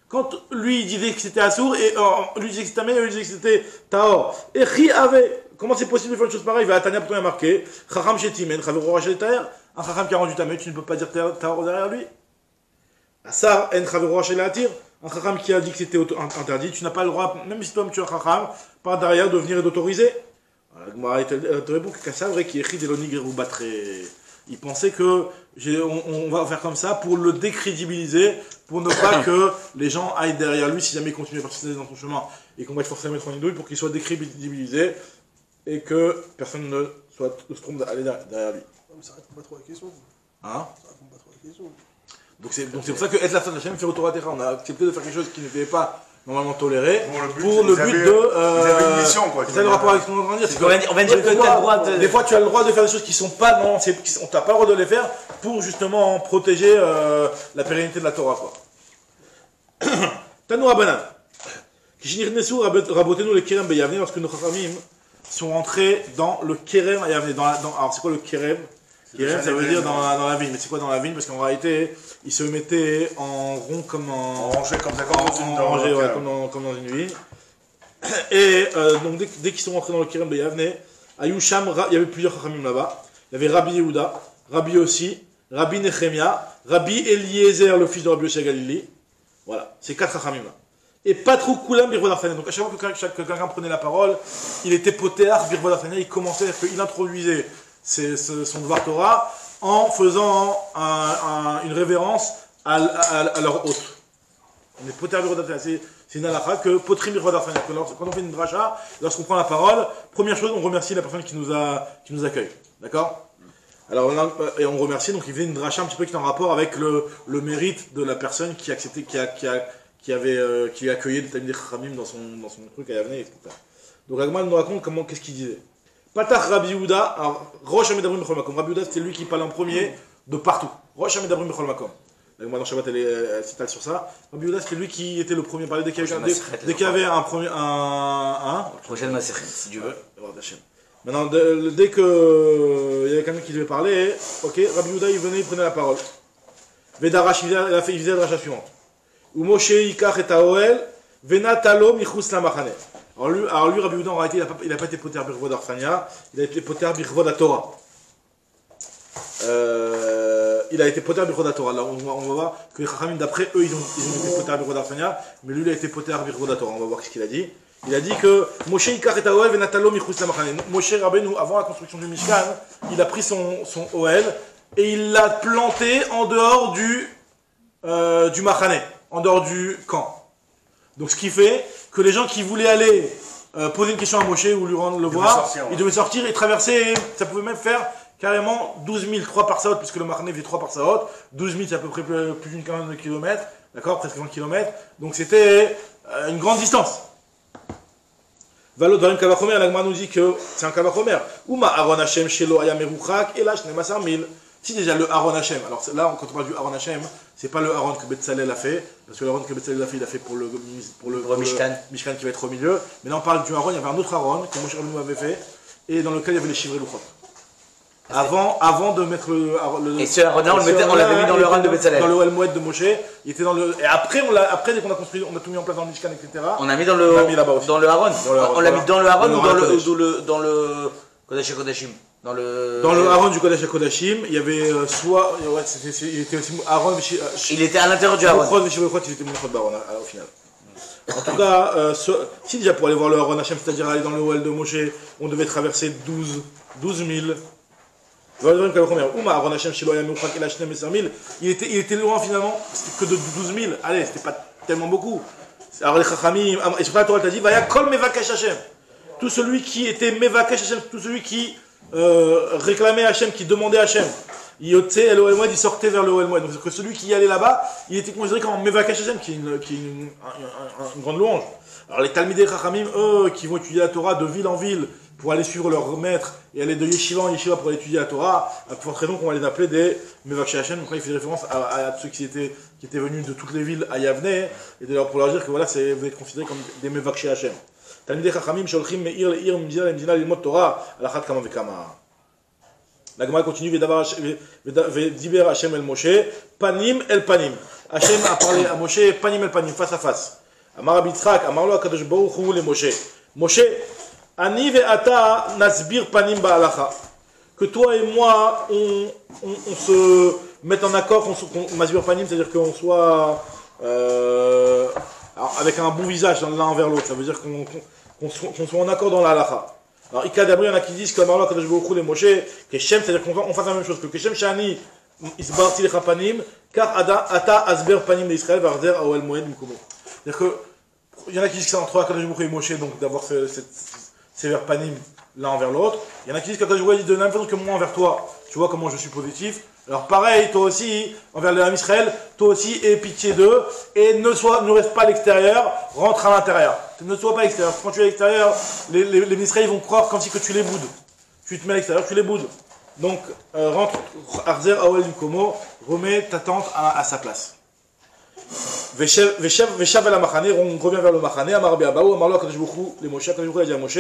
Quand lui il disait que c'était Assour, et lui disait que c'était Tamé, et lui disait que c'était Taor. Et Chi avait. Comment c'est possible de faire une chose pareille? Il va à Tania, pourtant il y a marqué Chacham Shetimen, Chavero Rachel Taer. Un Chacham qui a rendu Tamé, tu ne peux pas dire Taor derrière lui. Ça, En Chavero Rachel Atir. Un Chacham qui a dit que c'était interdit, tu n'as pas le droit, même si toi tu es un Chacham, par derrière de venir et d'autoriser. Il te répond que Kassav, qui écrit des Lonigre battre. Il pensait que on va faire comme ça pour le décrédibiliser, pour ne pas que les gens aillent derrière lui si jamais il continue à participer dans son chemin et qu'on va être forcé à mettre en douille pour qu'il soit décrédibilisé et que personne ne se trompe d'aller derrière lui. Mais ça répond pas trop à la question. Hein? Ça répond pas trop à la question. Donc c'est pour ça que être la fin de la chaîne fait autour à on a accepté de faire quelque chose qui n'était pas normalement toléré pour le but de ils avaient une mission quoi. C'est le rapport avec ce qu'on va dire. On va dire que tu as le droit de... Des fois tu as le droit de faire des choses qui sont pas non, on t'a pas le droit de les faire pour justement protéger la pérennité de la Torah quoi. Tanou Rabanan. Kishinirnesu rabotenu le Kerem Beyavne lorsque nos Chachamim sont rentrés dans le Kerem Beyavne. Alors c'est quoi le Kerem? Kerem ça veut dire dans la vigne, mais c'est quoi dans la vigne? Parce qu'en réalité ils se mettaient en rond comme en rangé comme ça, comme dans une vigne. Et donc dès qu'ils sont rentrés dans le Kerem Beyavne, à Yusham, il y avait plusieurs Chachamim là-bas. Il y avait Rabbi Yehuda, Rabbi Yossi, Rabbi Nechemia, Rabbi Eliezer, le fils de Rabbi Yossi Galili. Voilà, c'est 4 Chachamim là. Et pas trop Koulam Birvod Arfania. Donc à chaque fois que quelqu'un prenait la parole, il était potéar Birvod Arfania, il commençait, il introduisait son Dvar Torah en faisant une révérence à leur hôte. On est potéar Birvod Arfania. C'est une halakha que potrim Birvod Arfania. Quand on fait une dracha, lorsqu'on prend la parole, première chose, on remercie la personne qui nous accueille. D'accord? Alors, et on remercie, donc il fait une dracha un petit peu qui est en rapport avec le mérite de la personne qui a accepté, qui accueillait le Talmidei Chachamim dans son truc à Yavne, etc. Donc Agmal nous raconte qu'est-ce qu'il disait. Patach Rabbi Yehuda, alors Rosh Hamedabrim Bechol Makom. Rabbi Yehuda c'était lui qui parlait en premier de partout. Rosh Hamedabrim Bechol Makom. Agmal dans Shabbat elle s'étale sur ça. Rabbi Yehuda c'était lui qui était le premier à parler dès qu'il y avait un premier. Prochaine Masechet, si tu veux. Maintenant, dès qu'il y avait quelqu'un qui devait parler, ok, Rabbi Yehuda il venait, il prenait la parole. Vedarash il faisait la dracha suivante. Ou Moshe Yikach et Taoel, Venatalo Michus la Machane. Alors lui, Rabbi Yehuda, en réalité, il n'a pas été poter Birvod Arfania, il a été poter Birvod Torah. Il a été poter Birvod Torah. Là, on va voir que les Chachamim, d'après eux, ils ont été poter Birvod Arfania, mais lui, il a été poter Birvod Torah. On va voir ce qu'il a dit. Il a dit que Moshe Yikach et Taoel, Venatalo Michus la Machane. Moshe Rabbeinu, avant la construction du Mishkan, il a pris son Oel et il l'a planté en dehors du Machane, en dehors du camp. Donc ce qui fait que les gens qui voulaient aller poser une question à Moshe ou lui rendre le voir, ils devaient sortir et traverser, ça pouvait même faire carrément 12 000, 3 par saot, puisque le Machane fait 3 par saot, 12 000 c'est à peu près plus d'une quinzaine de kilomètres, d'accord, presque 20 kilomètres, donc c'était une grande distance. Valot Varim Kavachomer, l'Agma nous dit que c'est un Kavachomer. Ouma Aaron Hashem Shelo Ayameruchak, et là je n'ai pas 100 000. Si déjà le Aaron Hashem, alors là quand on parle du Aaron Hashem, c'est pas le Aaron que Betzalel a fait, parce que le Aaron que Betzalel a fait, il a fait pour le Mishkan qui va être au milieu. Mais là on parle du Aaron, il y avait un autre Aaron que Moshe Rabbeinu avait fait, et dans lequel il y avait les Shivrei Luchot. Avant de mettre le et ce Aaron-là, on l'avait mis dans le Aaron de Betzalel. Dans le Oel Moed de Moshe, il était dans le. Et après, dès qu'on a construit, on a tout mis en place dans le Mishkan, etc. On a mis dans le Aaron. On l'a mis dans le Aaron ou dans le Kodesh Kodashim. Dans le Aaron du Kodesh Kodashim, il y avait soit. Ouais, il était aussi Aaron. Il était à l'intérieur du Aaron. Il était Mouchot Baron au final. En tout cas, si déjà pour aller voir le Aaron Hashem, c'est-à-dire aller dans le Oel de Moshe, on devait traverser 12 000. Il était loin finalement, c'était que de 12 000. Allez, c'était pas tellement beaucoup. Alors les Chachamim, et sur la Torah t'a dit, Vaya kol mevakesh Hashem. Tout celui qui était mevakesh Hashem, tout celui qui réclamait Hashem, qui demandait Hashem. Il sortait vers le Oel Moed. Donc que celui qui y allait là-bas, il était considéré comme mevakesh Hashem, qui est une grande louange. Alors les Talmidei Chachamim, eux, qui vont étudier la Torah de ville en ville, pour aller suivre leur maître et aller de yeshiva en yeshiva pour aller étudier la Torah, à plus forte raison qu'on va les appeler des Mevakshei Hashem. Donc là, il fait référence à ceux qui étaient venus de toutes les villes à Yavne, et pour leur dire que voilà, vous êtes considérés comme des Mevakshei Hashem. Talmidei Chachamim sholchim me'ir le'ir m'dina le'mdina lilmod Torah alachat kama vekama. La Gemara continue, Vediber Hashem el Moshe, panim el panim. Hashem a parlé à Moshe, panim el panim, face à face. Amar Rabbi Yitzchak, Amar lo HaKadosh Baruch Hu le Moshe. Moshe, ani ve'ata nasbir panim ba'alacha. Que toi et moi, on se mette en accord, qu'on masbir panim, c'est-à-dire qu'on soit avec un bon visage l'un envers l'autre. Ça veut dire qu'on soit en accord dans la halacha. Alors, il y en a qui disent que Amar lo HaKadosh Baruch Hu le Moshe, Keshem, c'est-à-dire qu'on fasse la même chose, que Keshem Shani isbarti lecha panim, car ata asber panim d'Israël varzer aoel moed mikomo. C'est-à-dire que il y en a qui disent que c'est entre HaKadosh Baruch Hu et Moshe, donc d'avoir ces vers panim l'un envers l'autre. Il y en a qui disent qu'HaKadosh Baruch Hu dit de la même façon que moi envers toi. Tu vois comment je suis positif. Alors pareil, toi aussi, envers les Israël, toi aussi, aie pitié d'eux, et ne reste pas à l'extérieur, rentre à l'intérieur. Ne sois pas à l'extérieur. Quand tu es à l'extérieur, les Israël vont croire comme si que tu les boudes. Tu te mets à l'extérieur, tu les boudes. Donc, rentre, Arzer Aoel Nikomo, remets ta tente à sa place. Veshav el Machane, on revient vers le Machane, Amar Rabbi Abaou, Amar lo HaKadosh Baruch Hu, les Moshe, HaKadosh Baruch Hu a dit à Moshe,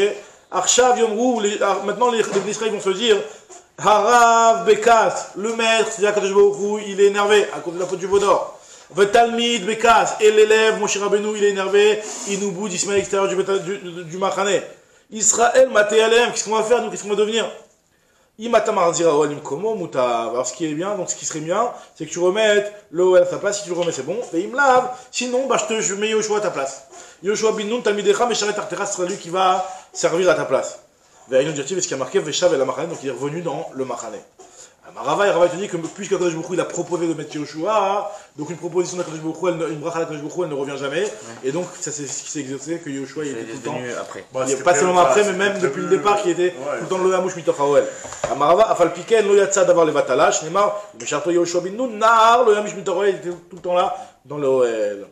Arshav Yomru, maintenant les Israël vont se dire, Harav Bekas, le maître, c'est-à-dire HaKadosh Baruch Hu, il est énervé à cause de la faute du veau d'or. Vetalmid Bekas, et l'élève, Moshe Rabbeinu, il est énervé, il nous boude, il se met à l'extérieur du Machane. Israël, Matéalem, qu'est-ce qu'on va faire, nous, qu'est-ce qu'on va devenir? Alors ce qui est bien, donc ce qui serait bien, c'est que tu remettes l'OL à sa place, si tu le remets c'est bon, et il me lave, sinon je mets Yoshua à ta place. Yoshua bin Nun, Talmidecha, Mesharet Artera, ce sera lui qui va servir à ta place. Ve'aynon dirtiv, ce qui a marqué Veshav el Machane, donc il est revenu dans le Machane. Rava te dit que puisque HaKadosh Baruch Hu il a proposé de mettre Yoshua, donc une proposition d'HaKadosh Baruch Hu, une bracha d'HaKadosh Baruch Hu, elle ne revient jamais, et donc ça c'est ce qui s'est exercé, que Yoshua il était tout le temps, après. Pas seulement après, mais même depuis le départ, qui était tout le temps le Hamouch Mitoch Haoel. Amarava, Afal Piken, lo yatsa d'avoir les Vatalash, Neymar, le Charto Yoshua bin Nun, Nar, le Hamish Mitoch Haoel, il était tout le temps là, dans le Hoel.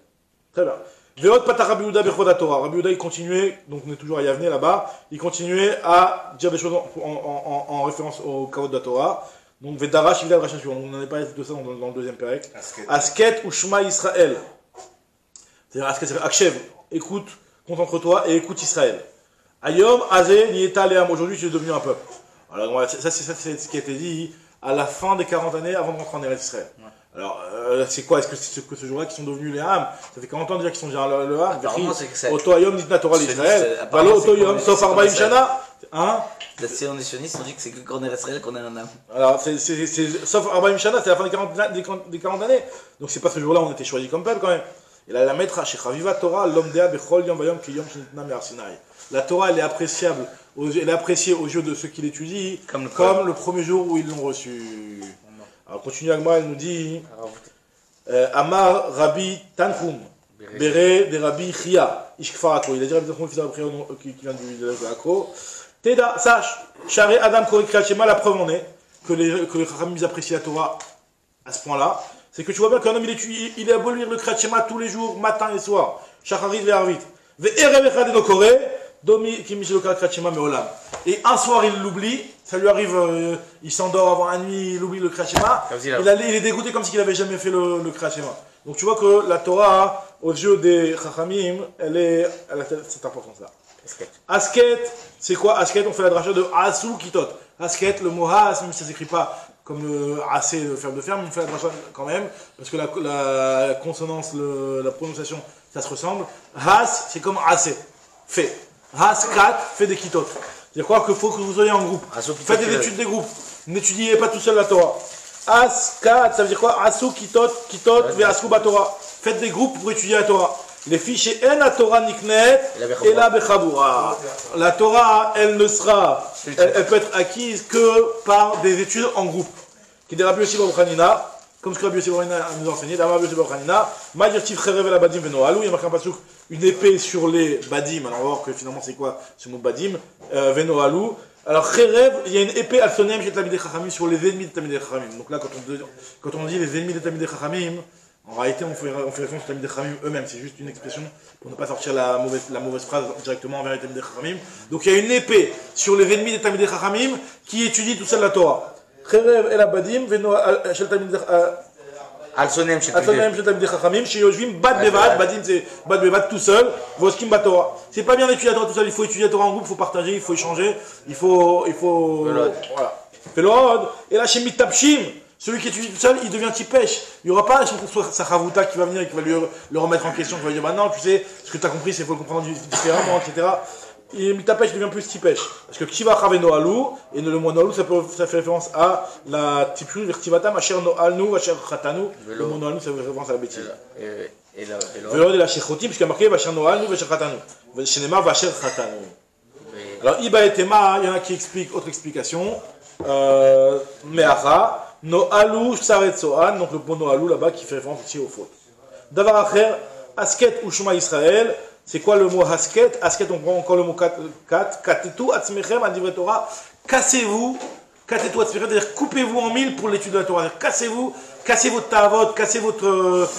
Très bien. Veot Pata Rabbi Yehuda Bechod Torah. Rabbi Yehuda il continuait, donc on est toujours à Yavne là-bas, il continuait à dire des choses en référence au Kavod de la Torah. Donc Vedarash, il a le rachat suivant. On n'en a pas de ça dans le deuxième pérec. Asket ou Shema Israël. C'est-à-dire Asket, c'est Akshev, écoute, concentre-toi et écoute Israël. Ayom, Azé, Nieta, Léam, aujourd'hui tu es devenu un peuple. Alors ça c'est ce qui a été dit à la fin des 40 années avant de rentrer en Eretz Israël. Ouais. Alors c'est quoi? Est-ce que c'est ce jour-là qui sont devenus les Ham? Ça fait 40 ans déjà qu'ils sont déjà le Ham. Apparemment c'est que ça. Oto Ayom, Nitna Torah l'Israël. Balo, Oto Ayom, Sof Arbaim Shana. Hein? Les sionistes ont dit que c'est que quand on est Israël qu'on est un âme. Alors, sauf Arbaim Shana, c'est la fin des 40 années. Donc, c'est pas ce jour-là où on était choisi comme peuple quand même. Et là, la maître, Shechaviva Torah, l'homme dea bechol yom vayom ki yom shenitna me'ar Sinai. La Torah, elle est appréciable, elle est appréciée aux yeux de ceux qui l'étudient, comme le premier jour où ils l'ont reçu. Alors, continue Agma, elle nous dit Amar Rabbi Tanchum, Bere de Rabbi Chia, Ishkfarako. Il a dit Rabbi Tanchum, fils qui vient du village de Akko. Teda, sache, Charé Adam Koré Kriyat Shema, la preuve en est que les Chachamim apprécient la Torah à ce point-là. C'est que tu vois bien qu'un homme il est à beau lire le Kriyat Shema tous les jours, matin et soir. Shacharit ve'arvit. Ve'erev echad eno koré, domi ki mishelo Kriyat Shema me'olam. Et un soir il l'oublie, ça lui arrive, il s'endort avant la nuit, il oublie le Kriyat Shema. Il est dégoûté comme s'il n'avait jamais fait le Kriyat Shema. Donc tu vois que la Torah, aux yeux des Chachamim, elle a cette importance-là. Asket, c'est quoi Asket? On fait la dracha de Asu Kitot. Asket, le mot Has, même si ça ne s'écrit pas comme le AC, le verbe de ferme, on fait la dracha quand même, parce que la consonance, la prononciation, ça se ressemble. Has, c'est comme AC, fait. Haskat, fait des Kitot. C'est-à-dire quoi qu'il faut que vous soyez en groupe. Faites des études des groupes. N'étudiez pas tout seul la Torah. Askat, ça veut dire quoi? Asu Kitot, ve Asku Batorah. Faites des groupes pour étudier la Torah. Les fichiers en la Torah niknet et la bechaboura. La Torah, elle peut être acquise que par des études en groupe. Qui dit Rabbi Yossi bar Chanina, comme ce que Rabbi Yossi bar Chanina nous a enseigné, Rabbi Yossi bar Chanina, ma dirtiv cherev el badim venoalou, il y a marqué un pasuk, une épée sur les badim. Alors on va voir que finalement c'est quoi ce mot badim, venoalou. Alors cherev, il y a une épée al sonem chez Talmidei Chachamim sur les ennemis de Talmidei Chachamim. Donc là quand on dit les ennemis de Talmidei Chachamim, En réalité, on fait référence aux Talmidei Chachamim eux-mêmes. C'est juste une expression pour ne pas sortir la mauvaise phrase directement envers les Talmidei Chachamim. Donc il y a une épée sur les ennemis des Talmidei Chachamim qui étudie tout ça de la Torah. Cherev el abadim veno shel Talmidei Alsonem chez Talmidei Chachamim chez Yoshvim bad bevad. Badim c'est bad bevad tout seul. Voskim bat Torah. C'est pas bien d'étudier la Torah tout seul. Il faut étudier la Torah en groupe. Il faut partager. Il faut échanger. Il faut voilà. Felod. Et là chez Mitapshim. Celui qui étudie tout seul, il devient tipèche. Il n'y aura pas sa chavouta qui va venir et qui va le remettre en question, qui va lui dire, bah non, tu sais, ce que tu as compris, c'est qu'il faut le comprendre différemment, etc. Et mitapèche devient plus tipèche. Parce que kiva chave noalou, et le mot noalou, ça fait référence à la tipul, vertivatam, asher noalnu, asher chatanu. Le mot noalnu, ça fait référence à la bêtise. Velod et la shechotim, puisqu'il y a marqué, asher noalnu, asher chatanu. Shenema, asher chatanu. Alors, Iba et Tema, il y en a qui expliquent, autre explication. Me'acha. No'alu Saretzoan, donc le mot No'alu là-bas qui fait référence aussi aux fautes. Davar Acher, Asket ou Shema Israël, c'est quoi le mot Asket? Asket, on prend encore le mot Kat, Katetu Atzmechem, à Divrei Torah, cassez-vous, Katetu Atzmechem, c'est-à-dire coupez-vous en mille pour l'étude de la Torah, cassez-vous, cassez votre tavot, cassez votre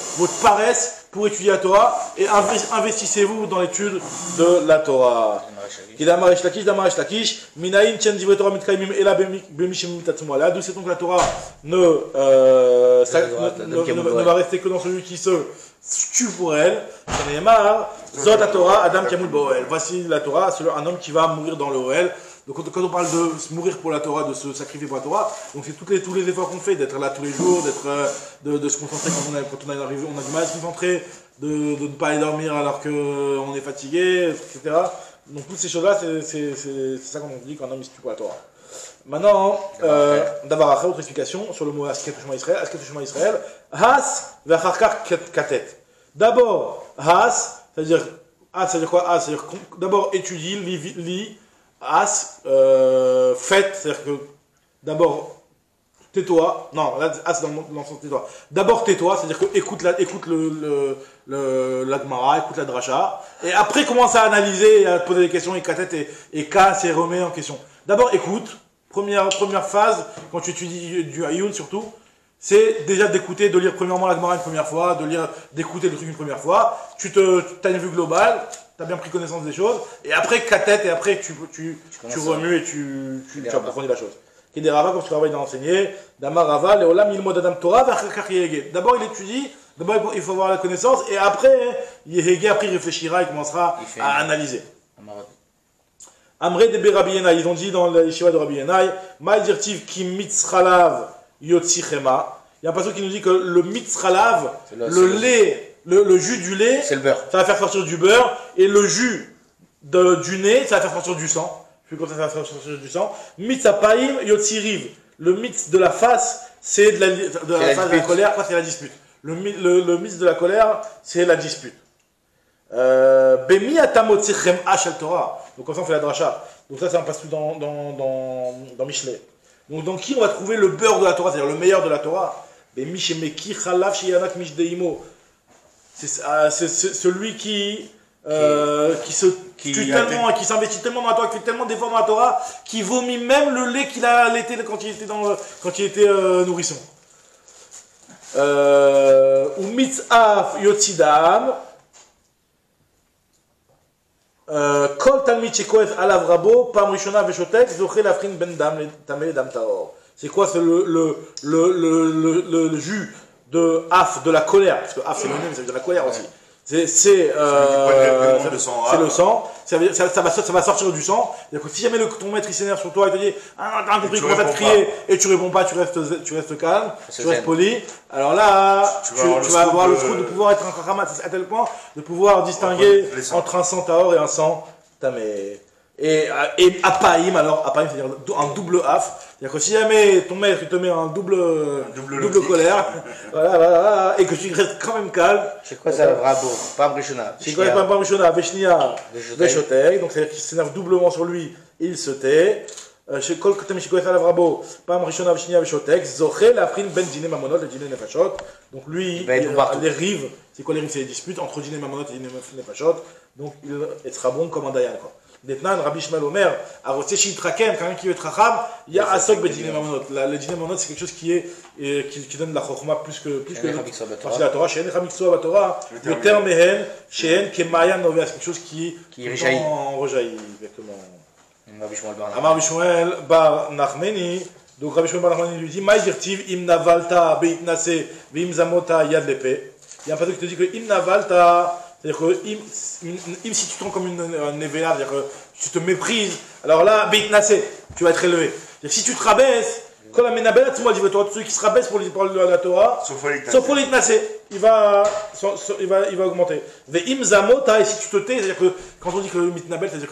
paresse pour étudier la Torah et investissez-vous dans l'étude de la Torah. D'où c'est donc que la Torah ne va rester que dans celui qui se tue pour elle. Voici la Torah, c'est un homme qui va mourir dans le Ohel. Donc quand on parle de se mourir pour la Torah, de se sacrifier pour la Torah, donc c'est tous les efforts qu'on fait, d'être là tous les jours, de se concentrer quand on arrive, on a du mal à se concentrer, de ne pas aller dormir alors qu'on est fatigué, etc. Donc toutes ces choses-là, c'est ça qu'on dit quand un homme se tue pour la Torah. Maintenant, d'avoir après autre explication sur le mot Asket ou Shema Israël. Asket ou Shema Israël, Has v'acharkar katet. D'abord, Has, c'est-à-dire quoi? Has, c'est-à-dire d'abord étudie, lis, As, faites, c'est-à-dire que d'abord tais-toi, non, là, As dans le sens tais-toi. D'abord tais-toi, c'est-à-dire que écoute la Gemara, écoute la Dracha, et après commence à analyser, à te poser des questions, et Katet et casse et remet en question. D'abord écoute, première phase, quand tu étudies du Ayoun surtout, c'est déjà d'écouter, de lire premièrement la Gemara une première fois, d'écouter le truc une première fois, tu as une vue globale, tu as bien pris connaissance des choses, et après Katet, et après tu remues et tu approfondis la chose. Qui des Rava, comme tu travailles dans l'enseigner, Damar Rava, Leolam Ilmod Adam Torah, d'abord il étudie, d'abord il faut avoir la connaissance, et après, après il réfléchira, il commencera à analyser. Amré de Rabbi Yenai, ils ont dit dans la yeshiva de Rabbi Yenai, Maï dirtiv ki mitzralav yotzi chema. Il y a un passage qui nous dit que le mitzralav, le lait, le jus du lait, c'est le beurre. Ça va faire sortir du beurre, et le jus du nez, ça va faire sortir du sang. Puis comme ça va faire sortir du sang. Mitzapaim yotzi riv. Le mitz de la face, c'est de la face de la colère, ça c'est la dispute. Le mitz de la colère, c'est la dispute. Bemi atamotzi chem'a shel Torah. Donc comme ça on fait la dracha. Donc ça c'est un passage dans Michelet. Donc dans qui on va trouver le beurre de la Torah, c'est-à-dire le meilleur de la Torah? Bemi shemeki chalav sheyanak mishdeimo. C'est celui qui se tue tellement et qui s'investit tellement dans la Torah, qui fait tellement d'efforts dans la Torah, qui vomit même le lait qu'il a allaité quand il était nourrisson. Ou mitzaf yotzidam. Kol talmid shekoef alav rabo pam rishona veshotek zoché lafrin ben dam tamé dam taor. C'est quoi? C'est le jus de af, de la colère, parce que af c'est le même, ça veut dire la colère aussi. C'est le sang, ça va sortir du sang. C'est-à-dire que si jamais ton maître il s'énerve sur toi et te dit ah t'as compris, comment ça te crier et tu réponds pas, tu restes calme, tu restes poli, alors là tu vas avoir le fruit de pouvoir être un khamat à tel point de pouvoir distinguer entre un sang taor et un sang tamé. Et apaïm, alors apaïm c'est-à-dire un double af. C'est-à-dire que si jamais ton maître te met un double colère, voilà, et que tu restes quand même calme. C'est quoi ça, le rabo? Pam rishona. C'est quoi pam rishona? Veshnia, veshotek. Donc c'est-à-dire qu'il s'énerve doublement sur lui, il se tait. Chez Kol Kotem Shikoef alav rabo, pam rishona, veshnia, veshotek. Zoché lafrin ben dîner mamonot, le dîner nefashot. Donc lui, les rives, c'est quoi les rives? C'est les disputes entre dîner mamonot et dîner nefashot. Donc il sera bon comme un dayan, quoi. Detnan, Rabbi Shmuel Omer, Arotse Shitrakem, quelqu'un qui veut être Chacham, il y a Asok Bedine Mamonot. Le Dine Mamonot, c'est quelque chose qui donne la Chokhma plus que la Torah. Chez Enecham Miksoa Batorah, le terme Mehen, chez En Kemayan Novea, c'est quelque chose qui rejaillit. Exactement. Rabbi Shmuel Bar Nachmeni, donc Rabbi Shmuel Bar Nachmeni lui dit, Maï dirtiv im navalta beitnase vim zamota yad lepe. Il y a un passage qui te dit que im navalta, c'est-à-dire que si tu tombes comme un névéla, c'est-à-dire que tu te méprises, alors là, beitnase, tu vas être élevé. C'est-à-dire si tu te rabaisses, quand la menabela, tu dit, celui qui se rabaisse pour la Torah, sauf pour l'itnase, il va augmenter. Ve im zamota, et si tu te tais, c'est-à-dire que quand on dit que le mitnabel, c'est-à-dire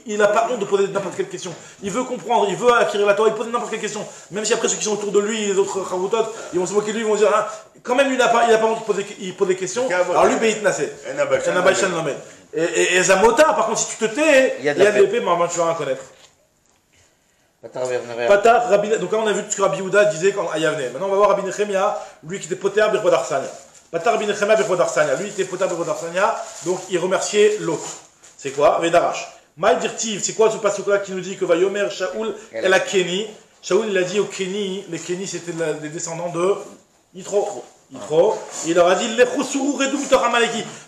qu'il n'a pas honte de poser n'importe quelle question. Il veut comprendre, il veut acquérir la Torah, il pose n'importe quelle question. Même si après ceux qui sont autour de lui, les autres Chavutot, ils vont se moquer de lui, ils vont dire, ah, quand même il n'a pas honte de poser des questions. Alors lui, beitnase. Enabachan l'emmène. Et zamota, par contre, si tu te tais, il y a de l'épée, mais tu vas rien connaître. Patar, donc là on a vu ce que Rabbi Yehuda disait quand Ayavne. Maintenant on va voir Rabbi Nechemia, lui qui était poter Birchot Arsania. Patar Rabbi Nechemia Birchot Arsania, lui il était poter Birchot Arsania, donc il remerciait l'autre. C'est quoi? Vedarash. Maï Dirtiv, c'est quoi ce passage-là qui nous dit que va Yomer Shaoul et la Kéni? Shaoul il a dit au Kéni, les Kéni c'était des descendants de Yitro. Il leur a dit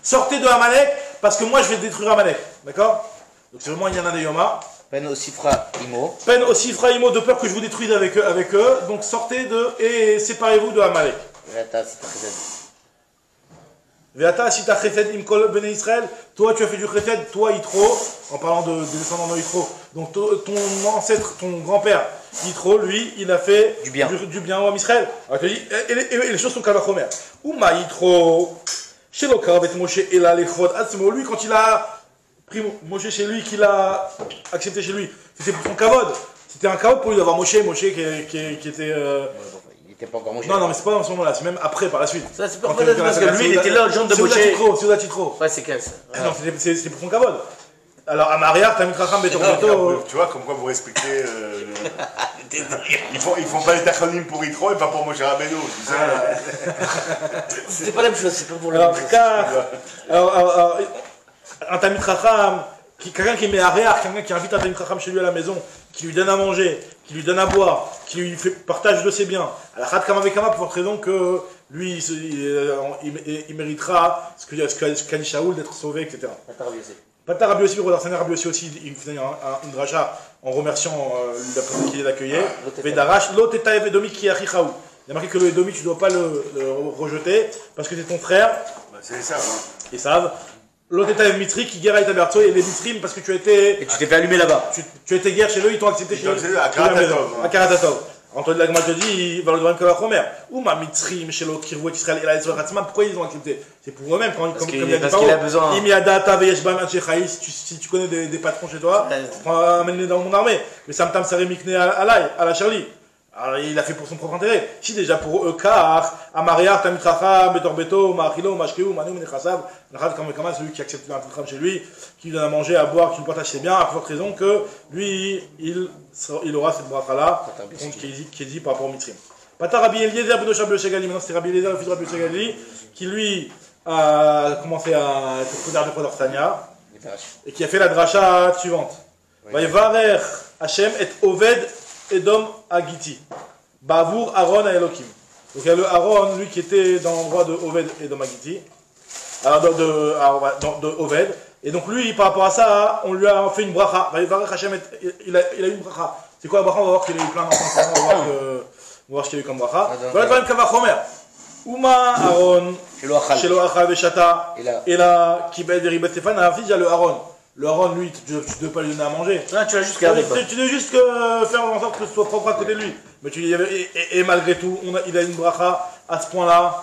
sortez de Amalek parce que moi je vais détruire Amalek. D'accord? Donc c'est vraiment Yana de Yoma. Pen Osifra Imo. Pen Osifra Imo, de peur que je vous détruise avec eux. Donc sortez et séparez-vous de Amalek. Veata Sita Chesed Imkol Bene Israël. Toi tu as fait du Chesed, toi Yitro, en parlant des descendants de Yitro. Donc ton ancêtre, ton grand-père Yitro, lui, il a fait du bien au Israël. Alors tu dis, et les choses sont Kavachomer. Ouma Yitro, chez Lokavet Moshe Ela Lechod Atzmo, lui quand il a pris Moshe chez lui, qu'il a accepté chez lui, c'était pour son kavod. C'était un kavod pour lui d'avoir Moshe qui était... Il n'était pas encore Moshe. Non, mais c'est pas dans ce moment-là, c'est même après, par la suite. Ça, c'est pas parce que lui, il était là, le genre de Moshe. C'est au Titro. Ouais, c'est quel ça? Non, c'était pour son kavod. Alors, à Mariar, t'as mis Tracham Betor Beto. Tu vois, comme quoi vous respectez... Ils font pas les tachonim pour Yitro et pas pour Moshe Rabbeinu. C'est pas la même chose, c'est pas pour la même chose. Alors, un Tamid Chacham, quelqu'un qui met à Réar, quelqu'un qui invite un Tamid Chacham chez lui à la maison, qui lui donne à manger, qui lui donne à boire, qui lui fait partage de ses biens, à la Khat Kama Vekama, pour cette raison que lui, il méritera ce qu'a dit Shaoul d'être sauvé, etc. Patar Rabbi Yossi, Rabbi Yossi aussi, il faisait une dracha en remerciant la personne qui les accueillait. Vedarash, l'autre est Edomi qui est Achichaou. Il y a marqué que le Edomi, tu ne dois pas le rejeter, parce que c'est ton frère. C'est ça, hein. Ils savent. L'autre est Mitri qui guerre à Bertso et les Mitrim parce que tu as été. Et tu t'es fait allumer là-bas. Tu as été guerre chez eux, ils t'ont accepté chez eux. À Karatatov. À Karatatov. Antoine Lagma te dit, il va le devoir que la Ou ma Mitrim chez l'autre qui revoit Israël et la Ezra Hatzman, pourquoi ils ont accepté? C'est pour eux-mêmes, comme il a besoin. Si tu connais des patrons chez toi, amène-les dans mon armée. Mais Samtam Saremikne à la Charlie. Alors il a fait pour son propre intérêt. Si déjà pour eux, car Amariar, Tamitracha, Betor Beto, Mahilo, Mashkeu, Manu, Menechasav, Nachad Kamekama, celui qui accepte l'intitram chez lui, qui lui donne à manger, à boire, qui lui partage ses biens, à forte raison que lui, il aura cette bracha-là, qui est dit par rapport au Mitrim. Pata Rabbi Eliezer, Bedocha Bedochagali, maintenant c'est Rabbi Eliezer, le fils de Rabbi Bedochagali, qui lui a commencé à être couvert de Khodarsania, et qui a fait la dracha suivante. Vaïvarer Hachem et Oved Edom Agiti. Bavour Aaron à Elohim. Donc il y a le Aaron, lui qui était dans l'endroit de Oved Edom Agiti. Alors de Oved. Et donc lui, par rapport à ça, on lui a fait une bracha. Il a eu une bracha. C'est quoi la bracha? On va voir qu'il a eu plein d'enfants. On va voir ce qu'il y a eu comme bracha. Voilà le même Kavachomer. Uma Aaron, Shelo Achal Veshata. Et là, Kibed Ribet Stéphane, il y a le Aaron. Le Aaron, lui, tu ne dois pas lui donner à manger. Non, tu l'as juste gardé. Tu dois juste faire en sorte que ce soit propre à côté de lui. Mais et malgré tout, il a une bracha à ce point-là,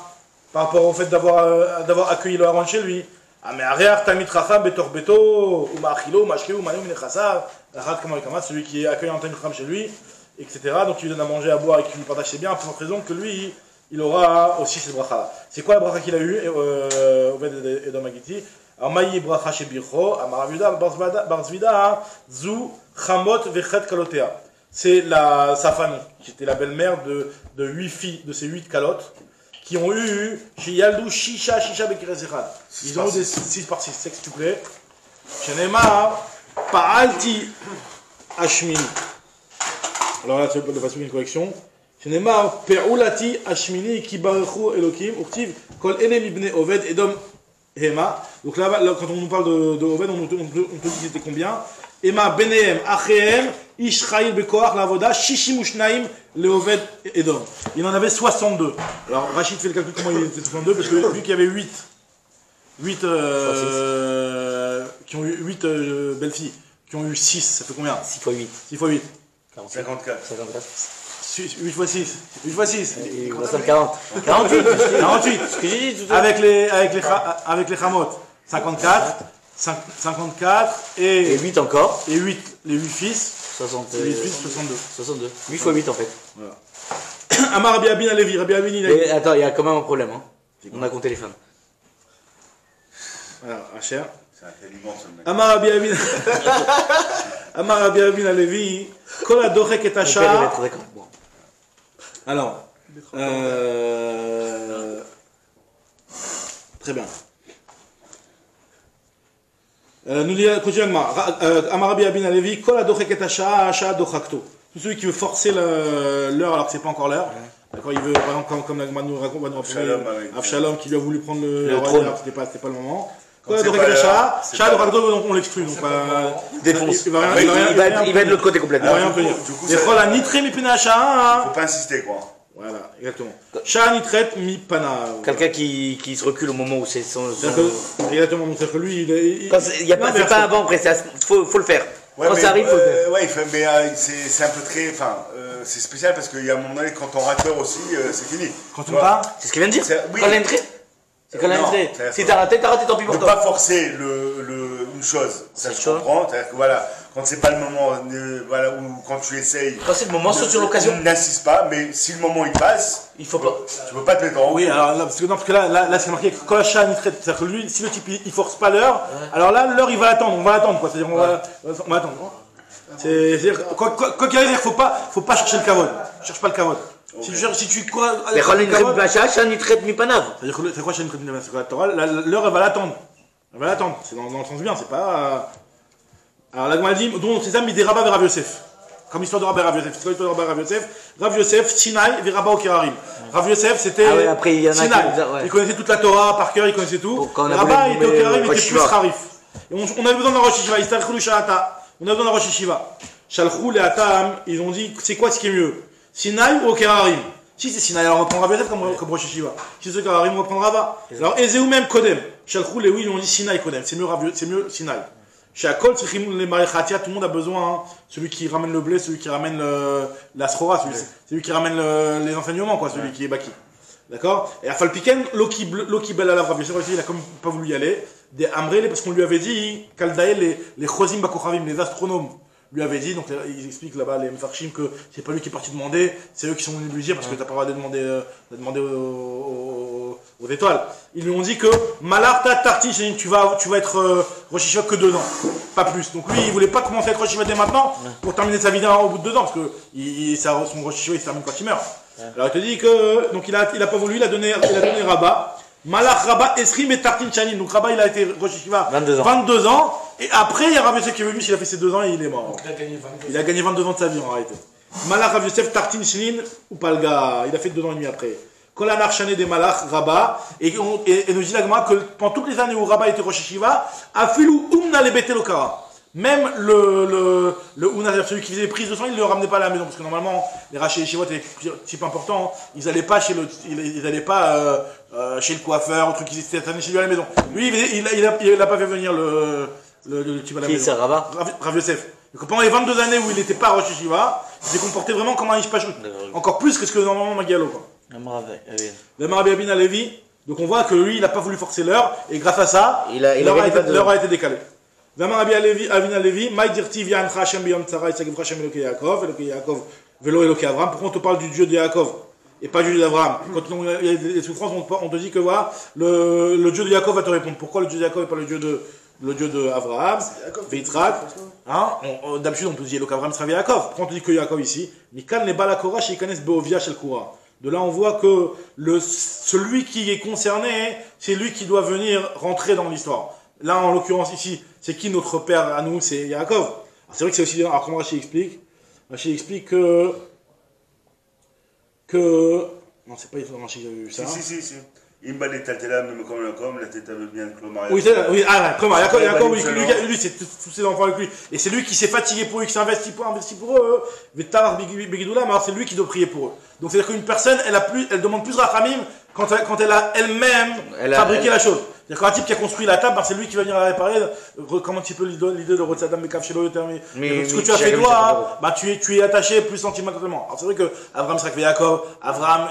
par rapport au fait d'avoir accueilli le Aaron chez lui. Ah, mais Ariach, Tamit Racham, Betor Beto, ou Ma'achilo, Mashkeu, Manu, Menechasav, Rachat Kama, celui qui accueille un Tamit Racham chez lui, etc. Donc il lui donne à manger, à boire et qui lui partage ses biens, pour cette raison que lui, il aura aussi cette bracha-là. C'est quoi la bracha qu'il a eue, Oved Edom Agiti? Alors, Maï bracha chez Bircho, Amaravuda, Barzvida, Zou, Chamot, Vechet Kalotea. C'est sa famille, qui était la belle-mère de 8 filles, de ces 8 calottes, qui ont eu, chez Yaldou, Shisha, Bekerezechad. Ils ont eu des 6 par 6, s'il te plaît. Shenemar, Pa'alti Ashmini. Alors là, de façon une correction. Shenemar, Pe'ulati Ashmini, Kibarechu Elokim, Uktiv, Kol Ele Mibne Oved, Edom Hema. Donc là, quand on nous parle de Oved, on te dit c'était combien? Ema Benehem, Achehem, Ishraïl Bekoach, Lavoda, Shishimushnaim, Leoved Edom. Il en avait 62. Alors Rachid fait le calcul comment il était 62, parce que vu qu'il y avait 8 qui ont eu 8 belles filles, qui ont eu 6, ça fait combien? 6 x 8. 6 x 8. 54. 8 x 6. 8 x 6. Il me ressemble 40. 48. 48. Ce que j'ai dit tout à l'heure. Avec les chamots. 54. 54 et 8 encore. Et 8, les 8 fils. 62. 8 x 8 en fait. Voilà. Amar Rabbi Abin Alevi. Rabbi Abin, il a Et attends, il y a quand même un problème. Hein. On a compté les femmes. Alors, Asher. C'est intelligent ce mec. Amar Rabbi Abin Alevi. Kol adorek et Asha. Alors. Très bien. Nous dit, continue Amar Rabbi Abin Alevi. Kol adorek et Asha, Asha dochakto. Tout celui qui veut forcer l'heure alors que c'est pas encore l'heure. D'accord, il veut, par exemple, comme la Gemara nous raconte, Avshalom qui lui a voulu prendre le trône, c'était pas le moment. Quoi, donc on l'exclut, donc défonce. Il va être de l'autre côté complètement. Il va rien tenir. Les chol a nitré mi pena sha. Faut pas insister quoi. Voilà, exactement. Sha nitret mi pana. Quelqu'un qui se recule au moment où c'est son. Exactement, c'est que lui, il y a pas, c'est pas avant, après, faut le faire. Ouais, quand ça arrive, faut le faire. Ouais, mais c'est un peu très. Enfin, c'est spécial parce qu'il y a un moment donné, quand on rateur aussi, c'est fini. Quand on part, c'est ce qu'il vient de dire. Oui. Quand l'entrée. C'est quand l'entrée. Si t'as raté, tant pis pour toi. toi. Ne pas forcer une chose. Ça se comprend. C'est-à-dire que voilà, quand c'est pas le moment, voilà, ou quand tu essayes. Quand c'est le moment, saute sur l'occasion. N'insiste pas, mais si le moment il passe, il faut pas. Tu peux pas te mettre en haut. Oui, alors là, parce que là, c'est marqué quand la chaîne il traite, c'est-à-dire que lui, si le type il force pas l'heure, alors là, l'heure il va l'attendre, on va l'attendre quoi. C'est-à-dire on va attendre. C'est-à-dire quoi qu'il arrive, faut pas chercher le kavod. Cherche pas le kavod. Si tu cours mais quand il traite Bacha, il traite Mipanav. C'est-à-dire que c'est quoi chaîne traite Mipanav? C'est que la Torah, l'heure elle va l'attendre. Elle va l'attendre. C'est dans le sens bien, c'est pas. Alors la Gemara dit, dont ses amis des rabbins vers Rav Yosef. Comme l'histoire de Rabbi Rav Yosef. C'est quoi l'histoire de Rabbi Rav Yosef? Rav Yosef, Sinai, Viraba au Kerarim. Rav Yosef, c'était Sinai. Il connaissait toute la Torah par cœur, il connaissait tout. Rabba, il était au Kerarim, il était plus Harif. On avait besoin d'un Rosh Yeshiva. On a besoin d'un Rosh Yeshiva. Shalchou et Atam, ils ont dit, c'est quoi ce qui est mieux? Sinai ou au Kerarim? Si c'est Sinai, alors on va prendre Rav Yosef comme Rosh Yeshiva. Si c'est au Kerarim, on va prendre Rava. Alors Ezeu même Kodem. Shalchou et oui, ils ont dit Sinai Kodem. C'est mieux Sinai. Chez Akol, tout le monde a besoin, hein. Celui qui ramène le blé, celui qui ramène la srora, celui qui ramène les enseignements, quoi, celui qui est baki. D'accord? Et à Falpiken, Loki Bel Alav Rav Yosef, il a comme pas voulu y aller. Des Amrele, parce qu'on lui avait dit, Kaldael, les Chozim Bakochavim, les astronomes, lui avaient dit, donc ils expliquent là-bas, les Mfarchim, que c'est pas lui qui est parti demander, c'est eux qui sont venus lui dire, parce que t'as pas le droit de demander aux étoiles. Ils lui ont dit que Malarta Tarti, tu vas être Rosh Yeshiva que 2 ans, pas plus. Donc lui, il voulait pas commencer à être Rosh Yeshiva dès maintenant pour terminer sa vie au bout de 2 ans, parce que son Rosh Yeshiva il se termine quand il meurt. Alors il te dit que donc il a pas voulu, il a donné Rabat. Malach Rabat Esrim et Tartin Chanin. Donc Rabat il a été Rosh Yeshiva 22 ans. Et après il y a Rav Yosef qui est venu, il a fait ses 2 ans et il est mort. Il a gagné 22 ans de sa vie en réalité. Malach Rav Yosef Tartin Chanin ou Palga. Il a fait 2 ans et demi après. Kolanar Chané des Malach Rabat. Et nous dit la Gemara que pendant toutes les années où Rabat était Rosh Yeshiva, Afilou Umna le Betelokara. Même le Ouna, celui qui faisait les prises de sang, il ne le ramenait pas à la maison. Parce que normalement, les rachés et Shivot étaient type important. Ils n'allaient pas chez le coiffeur, ou truc, ils étaient chez lui à la maison. Lui, il n'a pas fait venir le type à la maison. Qui c'est, Rabat? Rav Yosef. Donc pendant les 22 années où il n'était pas Rosh Yeshiva, il s'est comporté vraiment comme un Ishpashut. Encore plus que ce que normalement Magialo. Le Marabi Abin Alevi. Donc on voit que lui, il n'a pas voulu forcer l'heure. Et grâce à ça, l'heure a été décalée. Vama Rabbi Avin Alevi, Maï Dirtiv Yancha Hashem Biyom Tzara Yitzhak Hashem Elokei Yaakov, Velo Elokei Avram. Pourquoi on te parle du Dieu de Yaakov et pas du Dieu d'Avram? Quand il y a des souffrances, on te dit que voilà, le Dieu de Yaakov va te répondre. Pourquoi le Dieu de Yaakov et pas le Dieu de Avraham, Yitzhak? D'habitude on te dit Elokei Avram sera Yaakov. Pourquoi on te dit que Yaakov ici? Mikan le Balakora Sheikanes Beovia Shel Kura. De là on voit que celui qui est concerné, c'est lui qui doit venir rentrer dans l'histoire. Là, en l'occurrence, ici, c'est qui notre père à nous? C'est Yaakov. C'est vrai que c'est aussi. Alors, comment Rachid explique? Rachid explique que. Non, c'est pas Rachid qui avait vu ça. Si. Imba les taltela, même comme la tête avait bien clomar. Oui, oui, comment Yaakov, lui, c'est tous ses enfants avec lui. Et c'est lui qui s'est fatigué pour eux, qui s'est investi pour eux. Mais alors c'est lui qui doit prier pour eux. Donc c'est-à-dire qu'une personne, elle demande plus rachamim quand elle a elle-même fabriqué la chose. C'est-à-dire qu'un type qui a construit la table, c'est lui qui va venir la réparer. Comment un petit peu l'idée de Rotzadam Mekav Shelo mais ce que tu as fait toi, tu es attaché plus sentimentalement. Alors c'est vrai que Abraham s'est Yaakov, Abraham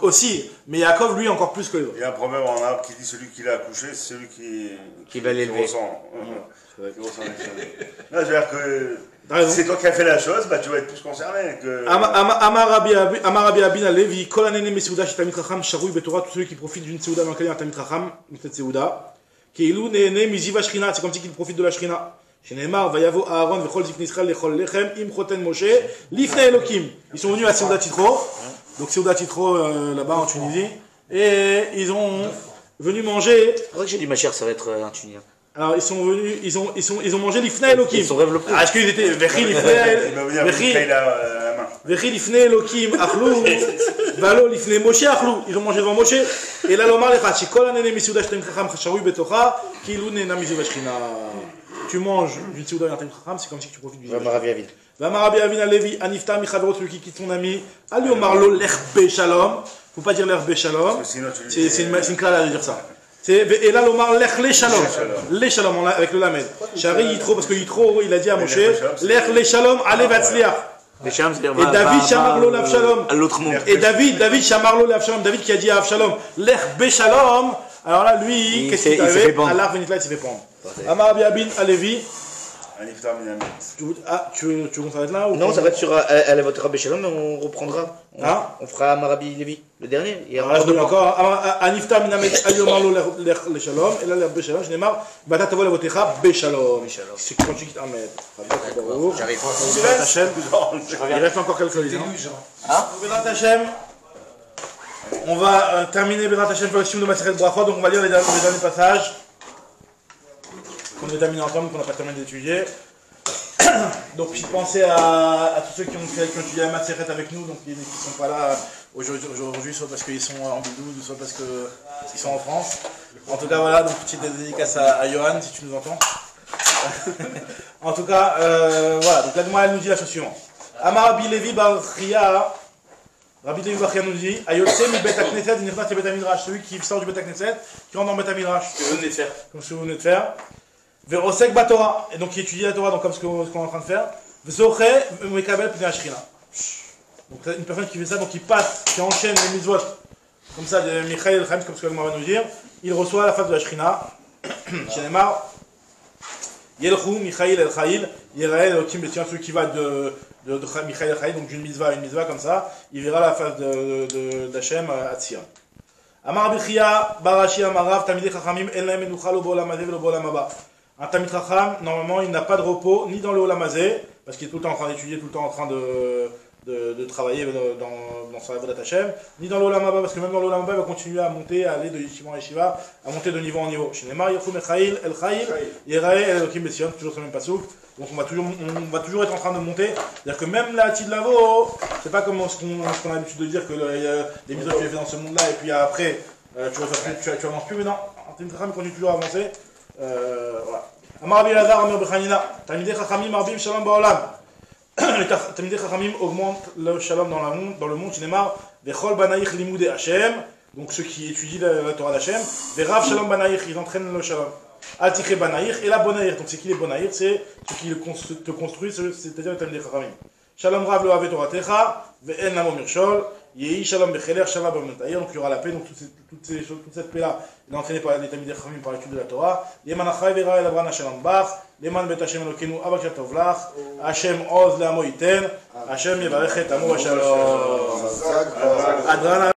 aussi, mais Yaakov lui encore plus que les autres. Il y a un proverbe en arabe qui dit celui qui l'a accouché, c'est celui qui va l'élever. Ressent. Qui ressent les Là, je veux dire que c'est toi qui as fait la chose, tu vas être plus concerné. Amar Rabbi Abin Alevi, Kol Hanene Mesouda chez Talmid Chacham, Sharoui Betorah, tous ceux qui profitent d'une Seouda dans laquelle il y a un Talmid Chacham, cette Seouda, Keilou Nene Miziva Shrina, c'est comme si qu'il profite de la Shrina. Chez Neymar, Vayavo Aaron, Vechol Zikn Israël, Lechol Lechem, Im Choten Moshe, Lifnei Elokim. Ils sont venus à Seouda Titro, donc Seouda Titro là-bas en Tunisie, et ils ont venu manger. C'est vrai que j'ai dit ma chère, ça va être un Tunisien. Alors ils sont venus, ils ont mangé l'Ifnei Elokim. Ils sont rêve le pro. Est-ce qu'ils étaient Vechi Lifnei Elokim Achlou, Valo Lifnei Moshe Achlou. Ils ont mangé devant Moshe. Et là l'Omar Lecha, Shikol Hanene Mesouda Shtem Chacham Chacharoui Betocha, Kilou Nena Mizuva Shrina. Tu manges d'une Seouda et un Talmid Chacham, c'est comme si tu profites du Vama Rabbi Avin. Vama Rabbi Avin Alevi, Anifta Michavot, celui qui quitte son ami, Ali Omarlo l'Erbe Shalom. Faut pas dire l'Erbe Shalom. C'est une classe de dire ça. Et là, l'Omar, l'Ech Shalom. Les Shalom, avec le Lamed. Shari Yitro, parce que Yitro, il a dit à Moshe, l'Ech Shalom, allez Vatzliach. Et David Shamarlo l'Avshalom. L'autre monde. Et David Shamarlo l'Avshalom. David qui a dit à Avshalom, l'Ech Beshalom. Alors là, lui, qu'est-ce qu'il fait? Allah Venitla, il s'est fait prendre. Amar Rabbi Abin Alevi. Tu veux qu'on s'arrête là ou non, ça va être sur Alavot Rabbi Shalom, mais on reprendra. On fera Marabi Levi, le dernier. Alors, je encore. Anifta minamet ayomarlo le shalom, et là le beshalom, je n'ai marre. Bata tavo levotecha beshalom. C'est quand tu quittes Ahmed. J'arrive. Il reste encore quelques lignes. Bérat Hashem. On va terminer Bérat Hashem pour le film de Maseret Brachot, donc on va lire les derniers passages qu'on a terminé ensemble, qu'on n'a pas terminé d'étudier. Donc puis pensez à tous ceux qui ont étudié la Maseret avec nous, donc qui ne sont pas là aujourd'hui, soit parce qu'ils sont en bidou, soit parce qu'ils sont en France. En tout cas voilà, donc petite dédicace à Johan si tu nous entends. En tout cas, voilà, donc la Gemara elle nous dit la chose suivante. Amar Rabbi Levi bar Chia, Rabbi Levi bar Chia nous dit, Ayotse mi bet HaKnesset, Nirnat mi bet HaMidrash, celui qui sort du bet HaKnesset, qui rentre dans le bet HaMidrash. Ce que vous venez de faire. Comme ce que vous venez de faire. Verosek Batora, et donc qui étudie la Torah, donc comme ce qu'on est en train de faire. Vesoche Mekabel Pnei Ashrina. Donc une personne qui fait ça, donc qui passe, qui enchaîne les mitzvot, comme ça, de Michael El Chaim, comme ce que l'Agma va nous dire, il reçoit la face de la Shrina. Chez Neymar, Yelchou Michael El Chaim, Yerael Elokim Betian, celui qui va de Michael El Chaim, donc d'une mitzvah à une mitzvah, comme ça, il verra la face d'Hachem à Tzia. Amar Bichia, Barashi Amarav, Tamidei Chachamim, En Lahem Menucha Lo B'Olam Hazeh Velo B'Olam Haba. Un Talmid Chacham, normalement, il n'a pas de repos ni dans le Olam Hazeh, parce qu'il est tout le temps en train d'étudier, tout le temps en train de travailler dans sa Avodat Hashem, ni dans le Olam Haba, parce que même dans le Olam Haba, il va continuer à monter, à aller de Yeshiva en Yeshiva, à monter de niveau en niveau. Chez Neymar, Yechou Mechail, El Chail, Yerae, El Elokim Betzion, toujours ce même pasouk. Donc on va toujours être en train de monter. C'est-à-dire que même la Tid Lavo, c'est pas comme ce qu'on a l'habitude de dire que les mises tu les fais dans ce monde-là, et puis après, tu avances plus, mais non, un Talmid Chacham continue toujours à avancer. Voilà. Amar Rabbi Elazar, Amar Bechanina, Talmidei Chachamim Marbim Shalom Ba'olam. Les Talmidei Chachamim augmentent le Shalom dans le monde. Shinemar, Vechol Banaïch Limudei Hashem, donc ceux qui étudient la Torah d'Hashem. Verav Shalom Banaïch, ils entraînent le Shalom. Altiché Banaïch et la Bonaïch. Donc c'est qui les Bonaïch? C'est ceux qui te construisent, c'est-à-dire les Talmidei Chachamim. Shalom Rav Lo Ave Toratecha, Ve'en Namo Mirshol. Yehi Shalom Becheler, Shalom B'Metaïr, donc il y aura la paix, donc toute cette paix-là, elle est entraînée par les Talmidei Chachamim par l'étude de la Torah. Yeman Achai Vera El Abrana Shalom Bach, Leman Bet Hashem Elokenu Abak Yatov Lach, Hashem Oz Le'amo Yiten, Hashem Yevarech Et Amo Shalom.